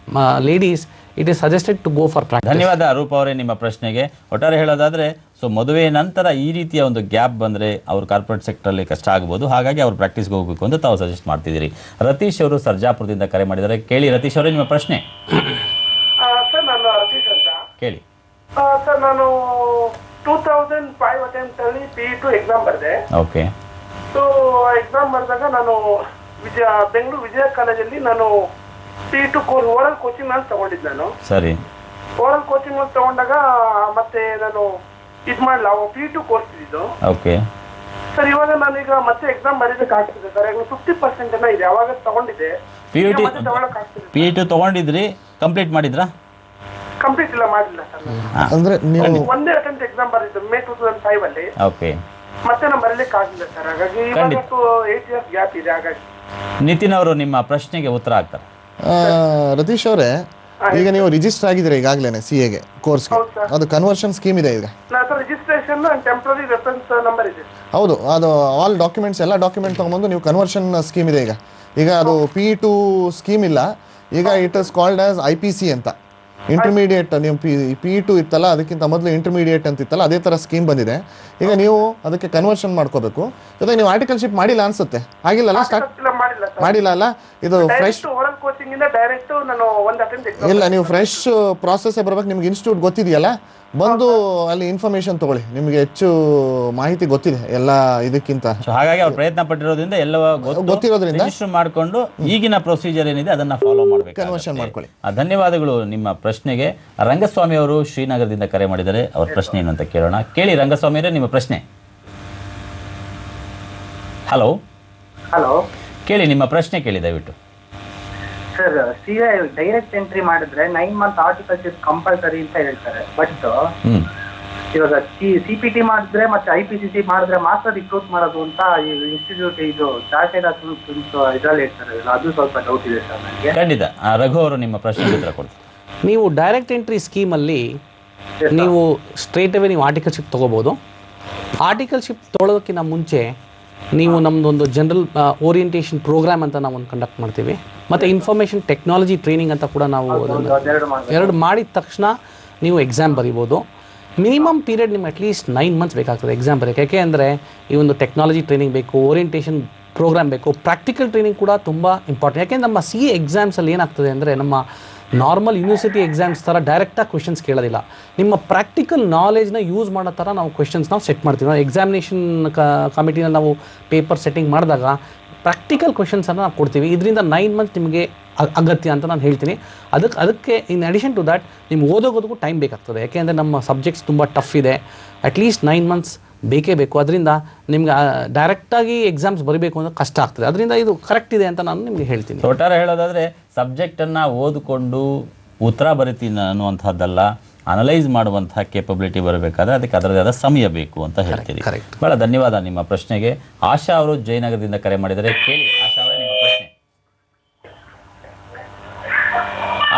ladies it is suggested to go for practice. ಧನ್ಯವಾದ ರೂಪ ಅವರೇ ನಿಮ್ಮ ಪ್ರಶ್ನೆಗೆ. ಒಟ್ಟಾರೆ ಹೇಳೋದಾದ್ರೆ, ಸೊ ಮದುವೆ ನಂತರ ಈ ರೀತಿಯ ಒಂದು ಗ್ಯಾಪ್ ಬಂದರೆ ಅವರು ಕಾರ್ಪೊರೇಟ್ ಸೆಕ್ಟರಲ್ಲಿ ಕಷ್ಟ ಆಗ್ಬೋದು. ಹಾಗಾಗಿ ಅವರು ಪ್ರಾಕ್ಟೀಸ್ಗೆ ಹೋಗಬೇಕು ಅಂತ ತಾವು ಸಜೆಸ್ಟ್ ಮಾಡ್ತಿದ್ದೀರಿ. ರತೀಶ್ ಅವರು ಸರ್ಜಾಪುರದಿಂದ ಕರೆ ಮಾಡಿದ್ದಾರೆ. ಕೇಳಿ ರತೀಶ್ ಅವರೇ, ನಿಮ್ಮ ಪ್ರಶ್ನೆ? ಸರ್, ನಾನು ರತೀಶ್ ಅಂತ. ಕೇಳಿ ಸರ್, ನಾನು 2005 ಅಟೆಂಪ್ಟ್ ಅಲ್ಲಿ PE2 ಎಕ್ಸಾಮ್ ಬರೆದೆ. ಓಕೆ. ಸೊ ಎಕ್ಸಾಮ್ ಬರೆದಾಗ ನಾನು ಬೆಂಗಳೂರು ವಿಜಯ ಕಾಲೇಜಲ್ಲಿ ನಾನು PE2 ಕೋರ್ಸ್ ಓರಲ್ ಕೋಚಿಂಗ್ ನಾನು ತಗೊಂಡಿದ್ದು. ನಾನು ಸರಿ, ಓರಲ್ ಕೋಚಿಂಗ್ ತಗೊಂಡಾಗ ಮತ್ತೆ ನಾನು ಇದು ಮಾಡಲ್ಲ, PE2 ಕೋರ್ಸ್ ಇದ್ದು. ಓಕೆ ಸರ್, ಇವಾಗ ನಾನೀಗ ಮತ್ತೆ ಎಕ್ಸಾಮ್ ಬರೀಬೇಕಾಗ್ತದೆ ಸರ್. ಈಗ 50% ಜನ ಇದೆ, ಅವಾಗ ತಗೊಂಡಿದ್ದೆ. PE2 ತಗೊಂಡಿದ್ರಿ, ಕಂಪ್ಲೀಟ್ ಮಾಡಿದ್ರಾ? ಕಂಪ್ಲೀಟ್ ಇಲ್ಲ, ಮಾಡಿಲ್ಲ ಸರ್. ಅಂದ್ರೆ ನೀವು ಒಂದೇ ಅಟೆಂಪ್ಟ್ ಎಕ್ಸಾಮ್ ಬರೆದಿದ್ದು May 2005 ಅಲ್ಲಿ. ಓಕೆ. ಮತ್ತೆ ನಾನು ಬರಲಿಕ್ಕೆ ಆಗಿಲ್ಲ ಸರ್. ಹಾಗಾಗಿ ಇವಾಗ 8 ಇಯರ್ಸ್ ಗ್ಯಾಪ್ ಇದೆ. ಹಾಗಾಗಿ ನಿತಿನ್ ಅವರು ನಿಮ್ಮ ಪ್ರಶ್ನೆಗೆ ಉತ್ತರ ಆಗ್ತಾರೆ. ರತೀಶ್ ಅವರೇ, ಈಗ ನೀವು ರಿಜಿಸ್ಟರ್ ಆಗಿದ್ದೀರಾ ಈಗಾಗಲೇ CAಗೆ ಕೋರ್ಸ್ಗೆ. ಅದು ಕನ್ವರ್ಷನ್ ಸ್ಕೀಮ್ ಇದೆ ಈಗ. Registration and temporary reference number ಇದೆ. ಹೌದು, ಅದು ಆಲ್ ಡಾಕ್ಯುಮೆಂಟ್ಸ್, ಎಲ್ಲ ಡಾಕ್ಯುಮೆಂಟ್ ತಗೊಂಡ್ಬಂದು ನೀವು ಕನ್ವರ್ಷನ್ ಸ್ಕೀಮ್ ಇದೆ ಈಗ ಅದು PE2 ಸ್ಕೀಮ್ ಇಲ್ಲ ಈಗ. It is called as IPC ಅಂತ. ಇಂಟರ್ಮೀಡಿಯೇಟ್. ನೀವು PE2 ಇತ್ತಲ್ಲ, ಅದಕ್ಕಿಂತ ಮೊದಲು ಇಂಟರ್ಮೀಡಿಯೇಟ್ ಅಂತ ಇತ್ತಲ್ಲ, ಅದೇ ಥರ ಸ್ಕೀಮ್ ಬಂದಿದೆ. ಈಗ ನೀವು ಅದಕ್ಕೆ ಕನ್ವರ್ಷನ್ ಮಾಡ್ಕೋಬೇಕು. ಜೊತೆಗೆ ನೀವು ಆರ್ಟಿಕಲ್ಶಿಪ್ ಮಾಡಿಲ್ಲ ಅನ್ಸುತ್ತೆ, ಆಗಿಲ್ಲಲ್ಲ? ಸ್ಟಾರ್ಟ್ ಮಾಡಿಲ್ಲ ಅಲ್ಲ? ಇದು ಫ್ರೆಶ್ ಕೋಚಿಂಗ್ ಇಂದ ಡೈರೆಕ್ಟ್ ನಾನು ಒಂದು ಅಟೆಂಪ್ಟ್ ಎಕ್ಸಾಮ್. ಇಲ್ಲ, ನೀವು ಫ್ರೆಶ್ ಪ್ರಾಸೆಸ್ ಬರ್ಬೇಕು. ನಿಮ್ಗೆ ಇನ್ಸ್ಟಿಟ್ಯೂಟ್ ಗೊತ್ತಿದೆಯಲ್ಲ, ಬಂದು ಅಲ್ಲಿ ಇನ್ಫಾರ್ಮೇಶನ್ ತಗೊಳ್ಳಿ. ನಿಮಗೆ ಹೆಚ್ಚು ಮಾಹಿತಿ ಗೊತ್ತಿದೆ ಎಲ್ಲ ಇದಕ್ಕಿಂತ. ಸೊ ಹಾಗಾಗಿ ಅವ್ರು ಪ್ರಯತ್ನ ಪಟ್ಟಿರೋದ್ರಿಂದ ಎಲ್ಲವ ಗೊತ್ತಿರೋದ್ರಿಂದ ರಿಜಿಸ್ಟರ್ ಮಾಡಿಕೊಂಡು ಈಗಿನ ಪ್ರೊಸೀಜರ್ ಏನಿದೆ ಅದನ್ನ ಫಾಲೋ ಮಾಡಬೇಕು, ಕನ್ವರ್ಷನ್ ಮಾಡ್ಕೊಳ್ಳಿ. ಧನ್ಯವಾದಗಳು ನಿಮ್ಮ ಪ್ರಶ್ನೆಗೆ. ರಂಗಸ್ವಾಮಿ ಅವರು ಶ್ರೀನಗರದಿಂದ ಕರೆ ಮಾಡಿದ್ದಾರೆ. ಅವ್ರ ಪ್ರಶ್ನೆ ಏನು ಅಂತ ಕೇಳೋಣ. ಕೇಳಿ ರಂಗಸ್ವಾಮಿ ಅವರೇ, ನಿಮ್ಮ ಪ್ರಶ್ನೆ. ಹಲೋ ಹಲೋ, ಕೇಳಿ, ನಿಮ್ಮ ಪ್ರಶ್ನೆ ಕೇಳಿ ದಯವಿಟ್ಟು. ಸರ್, ಸಿಎ ಡೈರೆಕ್ಟ್ ಎಂಟ್ರಿ ಮಾಡಿದ್ರೆ 9 ಮಂತ್ ಆರ್ಟಿಕಲ್ಶಿಪ್ ಕಂಪಲ್ಸರಿ ಅಂತ ಹೇಳ್ತಾರೆ. ಬಟ್ ಇವಾಗ CPT ಮಾಡಿದ್ರೆ ಮತ್ತೆ IPCC ಮಾಡಿದ್ರೆ ಮಾತ್ರ ರಿಕ್ರೂಟ್ ಮಾಡೋದು ಅಂತ ಈ ಇನ್ಸ್ಟಿಟ್ಯೂಟ್ ಇದು ಚಾರ್ಟೆಡ್ ಅಕೌಂಟೆಂಟ್ಸ್ ಇದ್ರಲ್ಲಿ ಹೇಳ್ತಾರೆ. ಅದು ಸ್ವಲ್ಪ ಡೌಟ್ ಇದೆ ಸರ್ ನನಗೆ. ಖಂಡಿತ ರಘು ಅವರು ನಿಮ್ಮ ಪ್ರಶ್ನೆಗೆ ಉತ್ತರ ಕೊಡ್ತಾರೆ. ನೀವು ಡೈರೆಕ್ಟ್ ಎಂಟ್ರಿ ಸ್ಕೀಮಲ್ಲಿ ನೀವು ಸ್ಟ್ರೇಟ್ ಅವೇ ನೀವು ಆರ್ಟಿಕಲ್ಶಿಪ್ ತೊಗೋಬೋದು. ಆರ್ಟಿಕಲ್ಶಿಪ್ ತೊಗೊಳೋದಕ್ಕಿಂತ ಮುಂಚೆ ನೀವು ನಮ್ಮದೊಂದು ಜನರಲ್ ಓರಿಯೆಂಟೇಷನ್ ಪ್ರೋಗ್ರಾಮ್ ಅಂತ ನಾವು ಒಂದು ಕಂಡಕ್ಟ್ ಮಾಡ್ತೀವಿ, ಮತ್ತು ಇನ್ಫಾರ್ಮೇಷನ್ ಟೆಕ್ನಾಲಜಿ ಟ್ರೈನಿಂಗ್ ಅಂತ ಕೂಡ ನಾವು ಎರಡು ಮಾಡಿದ ತಕ್ಷಣ ನೀವು ಎಕ್ಸಾಮ್ ಬರೀಬೋದು. ಮಿನಿಮಮ್ ಪೀರಿಯಡ್ ನಿಮ್ಗೆ ಅಟ್ಲೀಸ್ಟ್ 9 ಮಂತ್ಸ್ ಬೇಕಾಗ್ತದೆ ಎಕ್ಸಾಮ್ ಬರೋಕ್ಕೆ. ಯಾಕೆ ಅಂದರೆ ಈ ಒಂದು ಟೆಕ್ನಾಲಜಿ ಟ್ರೈನಿಂಗ್ ಬೇಕು, ಓರಿಯೆಂಟೇಷನ್ ಪ್ರೋಗ್ರಾಮ್ ಬೇಕು, ಪ್ರಾಕ್ಟಿಕಲ್ ಟ್ರೈನಿಂಗ್ ಕೂಡ ತುಂಬ ಇಂಪಾರ್ಟೆಂಟ್. ಯಾಕೆಂದ್ರೆ ನಮ್ಮ CA ಎಕ್ಸಾಮ್ಸಲ್ಲಿ ಏನಾಗ್ತದೆ ಅಂದರೆ ನಮ್ಮ ನಾರ್ಮಲ್ ಯೂನಿವರ್ಸಿಟಿ ಎಕ್ಸಾಮ್ಸ್ ಥರ ಡೈರೆಕ್ಟಾಗಿ ಕ್ವೆಶನ್ಸ್ ಕೇಳೋದಿಲ್ಲ. ನಿಮ್ಮ ಪ್ರಾಕ್ಟಿಕಲ್ ನಾಲೆಜ್ನ ಯೂಸ್ ಮಾಡೋ ಥರ ನಾವು ಕ್ವೆಶನ್ಸ್ ನಾವು ಸೆಟ್ ಮಾಡ್ತೀವಿ. ನಾವು ಎಕ್ಸಾಮಿನೇಷನ್ ಕಮಿಟಿನಲ್ಲಿ ನಾವು ಪೇಪರ್ ಸೆಟ್ಟಿಂಗ್ ಮಾಡಿದಾಗ ಪ್ರಾಕ್ಟಿಕಲ್ ಕ್ವೆಶನ್ಸನ್ನು ನಾವು ಕೊಡ್ತೀವಿ. ಇದರಿಂದ 9 ಮಂತ್ಸ್ ನಿಮಗೆ ಅಗತ್ಯ ಅಂತ ನಾನು ಹೇಳ್ತೀನಿ. ಅದಕ್ಕೆ ಇನ್ ಅಡಿಷನ್ ಟು ದ್ಯಾಟ್ ನಿಮ್ಗೆ ಓದೋಗೋದಕ್ಕೂ ಟೈಮ್ ಬೇಕಾಗ್ತದೆ. ಯಾಕೆಂದರೆ ನಮ್ಮ ಸಬ್ಜೆಕ್ಟ್ಸ್ ತುಂಬ ಟಫ್ ಇದೆ. ಅಟ್ಲೀಸ್ಟ್ 9 ಮಂತ್ಸ್ ಬೇಕೇ ಬೇಕು. ಅದರಿಂದ ನಿಮ್ಗೆ ಡೈರೆಕ್ಟಾಗಿ ಎಕ್ಸಾಮ್ಸ್ ಬರೀಬೇಕು ಅಂದರೆ ಕಷ್ಟ ಆಗ್ತದೆ. ಅದರಿಂದ ಇದು ಕರೆಕ್ಟ್ ಇದೆ ಅಂತ ನಾನು ನಿಮಗೆ ಹೇಳ್ತೀನಿ. ಒಟ್ಟಾರೆ ಹೇಳೋದಾದರೆ ಸಬ್ಜೆಕ್ಟನ್ನು ಓದಿಕೊಂಡು ಉತ್ತರ ಬರಿತೀನಿ ಅನ್ನುವಂಥದ್ದಲ್ಲ, ಅನಲೈಸ್ ಮಾಡುವಂತಹ ಕೇಪಬಿಲಿಟಿ ಬರಬೇಕಾದ್ರೆ ಅದಕ್ಕೆ ಅದರದೇ ಆದ ಸಮಯ ಬೇಕು ಅಂತ ಹೇಳ್ತೀರಿ. ಭಾಳ ಧನ್ಯವಾದ ನಿಮ್ಮ ಪ್ರಶ್ನೆಗೆ. ಆಶಾ ಅವರು ಜಯನಗರದಿಂದ ಕರೆ ಮಾಡಿದರೆ. ಕೇಳಿ ಆಶಾ ಅವರೇ ನಿಮ್ಮ ಪ್ರಶ್ನೆ.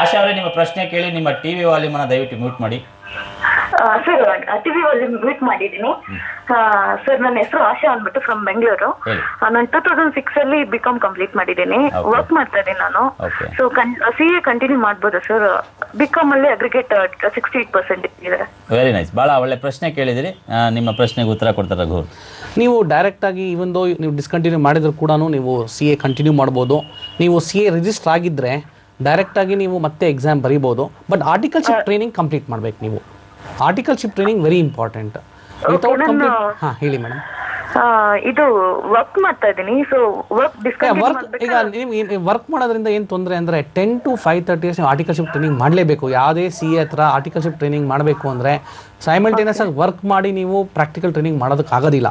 ಆಶಾ ಅವರೇ ನಿಮ್ಮ ಪ್ರಶ್ನೆ ಕೇಳಿ. ನಿಮ್ಮ ಟಿವಿ ವಾಲ್ಯೂಮನ್ನು ದಯವಿಟ್ಟು ಮ್ಯೂಟ್ ಮಾಡಿ. ಸರ್, ಟಿವಿ ವಾಲ್ಯೂಮ್ ಮ್ಯೂಟ್ ಮಾಡಿದ್ದೀನಿ. ಸರ್, ನನ್ನ ಹೆಸರು ಆಶಾ ಅಂದ್ಬಿಟ್ಟು ಫ್ರಮ್ ಬೆಂಗಳೂರು. ನಾನು 2006 ಅಲ್ಲಿ BCom ಕಂಪ್ಲೀಟ್ ಮಾಡಿದ್ದೀನಿ. ವರ್ಕ್ ಮಾಡ್ತಾ ಇದ್ದೀನಿ ನಾನು. ಸೊ CA ಕಂಟಿನ್ಯೂ ಮಾಡ್ಬೋದಾ ಸರ್? BCom ಅಲ್ಲಿ ಅಗ್ರಿಗೇಟ್ 68% ಇದೆ. ವೆರಿ ನೈಸ್, ಭಾಳ ಒಳ್ಳೆ ಪ್ರಶ್ನೆ ಕೇಳಿದಿರಿ. ನಿಮ್ಮ ಪ್ರಶ್ನೆಗೆ ಉತ್ತರ ಕೊಡ್ತಾರೆ ರಘು. ನೀವು ಡೈರೆಕ್ಟಾಗಿ ಇವೊಂದು ನೀವು ಡಿಸ್ಕಂಟಿನ್ಯೂ ಮಾಡಿದ್ರು ಕೂಡ ನೀವು CA ಕಂಟಿನ್ಯೂ ಮಾಡ್ಬೋದು. ನೀವು CA ರಿಜಿಸ್ಟರ್ ಆಗಿದ್ದರೆ ಡೈರೆಕ್ಟಾಗಿ ನೀವು ಮತ್ತೆ ಎಕ್ಸಾಮ್ ಬರೀಬೋದು. ಬಟ್ ಆರ್ಟಿಕಲ್ಶಿಪ್ ಟ್ರೈನಿಂಗ್ ಕಂಪ್ಲೀಟ್ ಮಾಡ್ಬೇಕು ನೀವು. Articleship training very important. Without complete ಹಾಂ ಹೇಳಿ ಮೇಡಮ್. ಇದು ವರ್ಕ್ ಮಾಡ್ತಾ ಇದ್ದೀನಿ. ಸೊ ವರ್ಕ್ ಈಗ ನೀವು ವರ್ಕ್ ಮಾಡೋದ್ರಿಂದ ಏನು ತೊಂದರೆ ಅಂದರೆ 10 to 5:30 ಇಯರ್ಸ್ ನೀವು ಆರ್ಟಿಕಲ್ಶಿಪ್ ಟ್ರೈನಿಂಗ್ ಮಾಡಲೇಬೇಕು. ಯಾವುದೇ CA ಹತ್ರ ಆರ್ಟಿಕಲ್ಶಿಪ್ ಟ್ರೈನಿಂಗ್ ಮಾಡಬೇಕು ಅಂದರೆ ಸೈಮಲ್ಟೇನಿಯಸ್ ಆಗಿ ವರ್ಕ್ ಮಾಡಿ ನೀವು ಪ್ರಾಕ್ಟಿಕಲ್ ಟ್ರೈನಿಂಗ್ ಮಾಡೋದಕ್ಕಾಗೋದಿಲ್ಲ.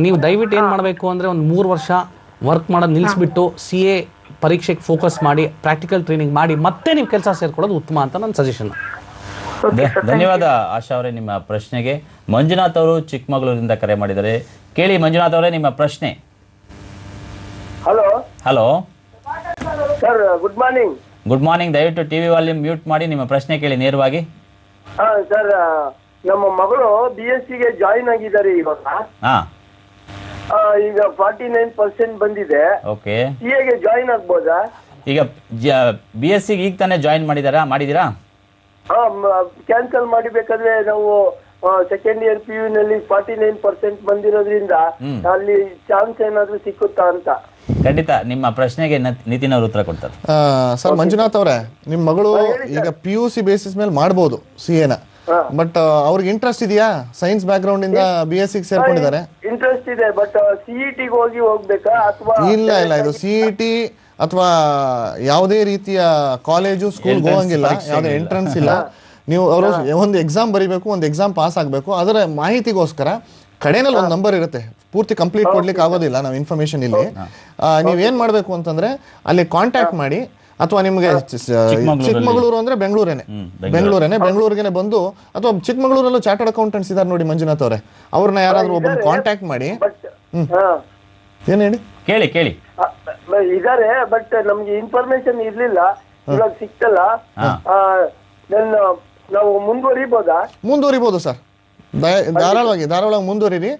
ನೀವು ದಯವಿಟ್ಟು ಏನು ಮಾಡಬೇಕು ಅಂದರೆ ಒಂದು 3 ವರ್ಷ ವರ್ಕ್ ಮಾಡೋದು ನಿಲ್ಲಿಸ್ಬಿಟ್ಟು CA ಪರೀಕ್ಷೆಗೆ ಫೋಕಸ್ ಮಾಡಿ ಪ್ರಾಕ್ಟಿಕಲ್ ಟ್ರೈನಿಂಗ್ ಮಾಡಿ ಮತ್ತೆ ನೀವು ಕೆಲಸ ಸೇರ್ಕೊಳ್ಳೋದು ಉತ್ತಮ ಅಂತ ನನ್ನ ಸಜೆಷನ್. ಧನ್ಯವಾದ ಆಶಾ ಅವರೇ ನಿಮ್ಮ ಪ್ರಶ್ನೆಗೆ. ಮಂಜುನಾಥ್ ಅವರು ಚಿಕ್ಕಮಗಳೂರಿಂದ ಕರೆ ಮಾಡಿದ್ದಾರೆ. ಕೇಳಿ ಮಂಜುನಾಥ್ ಅವರೇ ನಿಮ್ಮ ಪ್ರಶ್ನೆ. Hello hello sir, good morning. Good morning. ದಯವಿಟ್ಟು ಟಿವಿ ವಾಲ್ಯೂಮ್ ಮ್ಯೂಟ್ ಮಾಡಿ ನಿಮ್ಮ ಪ್ರಶ್ನೆ ಕೇಳಿ ನೇರವಾಗಿ. ಸರ್, ನಮ್ಮ ಮಗಳು BSc ಗೆ ಜಾಯಿನ್ ಆಗಿದ್ದಾರೆ ಇವಾಗ. ಈಗ 49% ಬಂದಿದೆ. ಓಕೆ, CA ಗೆ ಜಾಯಿನ್ ಆಗ್ಬೋದಾ? ಈಗ BSc ಈಗ ತಾನೇ ಜಾಯಿನ್ ಮಾಡಿದ್ದೀರಾ? ಕ್ಯಾನ್ಸಲ್ ಮಾಡಿಬೇಕಾದ್ರೆ ನಾವು ಸೆಕೆಂಡ್ ಇಯರ್ PU ನಲ್ಲಿ 49% ಬಂದಿರೋದ್ರಿಂದ ಅಲ್ಲಿ ಚಾನ್ಸ್ ಏನಾದ್ರೂ ಸಿಕ್ಕುತ್ತಾ ಅಂತ. ಖಂಡಿತ ನಿಮ್ಮ ಪ್ರಶ್ನೆಗೆ ನಿತಿನ್ ಅವರು ಉತ್ತರ ಕೊಡ್ತಾರೆ. ಸರ್, ಮಂಜುನಾಥ್ ಅವರೇ, ನಿಮ್ಮ ಮಗಳು ಈಗ PUC ಬೇಸಿಸ್ ಮೇಲೆ ಮಾಡ್ಬೋದು CA ನ. ಬಟ್ ಅವ್ರಿಗೆ ಇಂಟ್ರೆಸ್ಟ್ ಇದೆಯಾ? ಸೈನ್ಸ್ ಬ್ಯಾಕ್ ಗ್ರೌಂಡ್ ಇಂದ BSc ಸೇರ್ಕೊಂಡಿದ್ದಾರೆ. ಇಂಟ್ರೆಸ್ಟ್ ಇದೆ, ಬಟ್ CET ಗೆ ಹೋಗ್ಬೇಕಾ ಅಥವಾ ಇಲ್ಲ ಇದು CET ಅಥವಾ ಯಾವುದೇ ರೀತಿಯ ಕಾಲೇಜು ಸ್ಕೂಲ್ ಹೋಗಂಗಿಲ್ಲ. ಯಾವುದೇ ಎಂಟ್ರೆನ್ಸ್ ಇಲ್ಲ. ನೀವು ಅವರು ಒಂದು ಎಕ್ಸಾಮ್ ಬರೀಬೇಕು, ಒಂದು ಎಕ್ಸಾಮ್ ಪಾಸ್ ಆಗಬೇಕು. ಅದರ ಮಾಹಿತಿಗೋಸ್ಕರ ಕಡೆನಲ್ಲಿ ಒಂದು ನಂಬರ್ ಇರುತ್ತೆ. ಪೂರ್ತಿ ಕಂಪ್ಲೀಟ್ ಕೊಡ್ಲಿಕ್ಕೆ ಆಗೋದಿಲ್ಲ ನಾವು ಇನ್ಫಾರ್ಮೇಶನ್ ಇಲ್ಲಿ. ನೀವೇನ್ ಮಾಡಬೇಕು ಅಂತಂದ್ರೆ ಅಲ್ಲಿ ಕಾಂಟ್ಯಾಕ್ಟ್ ಮಾಡಿ, ಅಥವಾ ನಿಮಗೆ ಚಿಕ್ಕಮಗಳೂರು ಅಂದ್ರೆ ಬೆಂಗಳೂರೇನೆ ಬಂದು, ಅಥವಾ ಚಿಕ್ಕಮಗಳೂರಲ್ಲೂ ಚಾರ್ಟರ್ಡ್ ಅಕೌಂಟೆಂಟ್ಸ್ ಇದಾರೆ ನೋಡಿ ಮಂಜುನಾಥ್ ಅವರೇ, ಅವ್ರನ್ನ ಯಾರಾದ್ರೂ ಒಬ್ಬರು ಕಾಂಟ್ಯಾಕ್ಟ್ ಮಾಡಿ. ಏನ್ ಹೇಳಿ? ಕೇಳಿ ಇದಾರೆ, ಬಟ್ ನಮ್ಗೆ ಇನ್ಫಾರ್ಮೇಶನ್ ಇರ್ಲಿಲ್ಲ. ಇವಾಗ ಸಿಕ್ತಲ್ಲ, ನಾವು ಮುಂದುವರಿಬಹುದು ಸರ್. ಧಾರಾಳವಾಗಿ ಮುಂದುವರಿರಿ.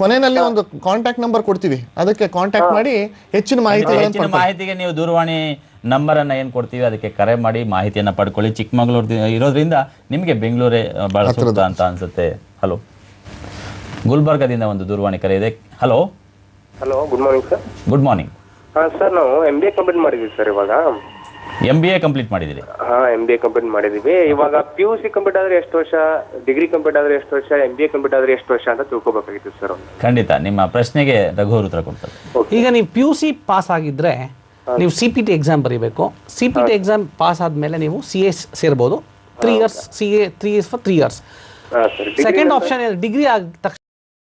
ಕೊನೆಯಲ್ಲಿ ಒಂದು ಕಾಂಟ್ಯಾಕ್ಟ್ ನಂಬರ್ ಕೊಡ್ತೀವಿ, ಅದಕ್ಕೆ ಕಾಂಟ್ಯಾಕ್ಟ್ ಮಾಡಿ ಹೆಚ್ಚಿನ ಮಾಹಿತಿಗೆ ನೀವು ದೂರವಾಣಿ ನಂಬರ್ ಅನ್ನ ಏನ್ ಕೊಡ್ತೀವಿ ಅದಕ್ಕೆ ಕರೆ ಮಾಡಿ ಮಾಹಿತಿಯನ್ನ ಪಡ್ಕೊಳ್ಳಿ. ಚಿಕ್ಕಮಗಳೂರು ಇರೋದ್ರಿಂದ ನಿಮಗೆ ಬೆಂಗಳೂರೇ ಬಹಳ ಸೂಕ್ತ ಅಂತ ಅನ್ಸುತ್ತೆ. ಹಲೋ, ಗುಲ್ಬರ್ಗದಿಂದ ಒಂದು ದೂರವಾಣಿ ಕರೆ ಇದೆ. Hello, good morning sir. Good morning sir. ನಾವು MBA ಕಂಪ್ಲೀಟ್ ಮಾಡಿದ್ವಿ ಸರ್. ಇವಾಗ MBA ಕಂಪ್ಲೀಟ್ ಮಾಡಿದ್ದೀರಿ? ಹಾ, MBA ಕಂಪ್ಲೀಟ್ ಮಾಡಿದೀವಿ. ಇವಾಗ PUC ಕಂಪ್ಲೀಟ್ ಆದ್ರೆ ಎಷ್ಟು ವರ್ಷ, ಡಿಗ್ರಿ ಕಂಪ್ಲೀಟ್ ಆದ್ರೆ ಎಷ್ಟು ವರ್ಷ, MBA ಕಂಪ್ಲೀಟ್ ಆದ್ರೆ ಎಷ್ಟು ವರ್ಷ ಅಂತ ತಿಳ್ಕೊಬೇಕಾಗಿತ್ತು ಸರ್. ಖಂಡಿತ ನಿಮ್ಮ ಪ್ರಶ್ನೆಗೆ ರಘು ಉತ್ತರ ಕೊಡ್ತಾರೆ. ಈಗ ನೀವು PUC ಪಾಸ್ ಆಗಿದ್ರೆ ನೀವು CPT ಎಕ್ಸಾಮ್ ಬರೀಬೇಕು. CPT ಎಕ್ಸಾಮ್ ಪಾಸ್ ಆದ್ಮೇಲೆ ನೀವು CA ಸೇರ್ಬೋದು. 3 years CA, 3 years for 3 years. Second option degree ಆದ ತಕ್ಷಣ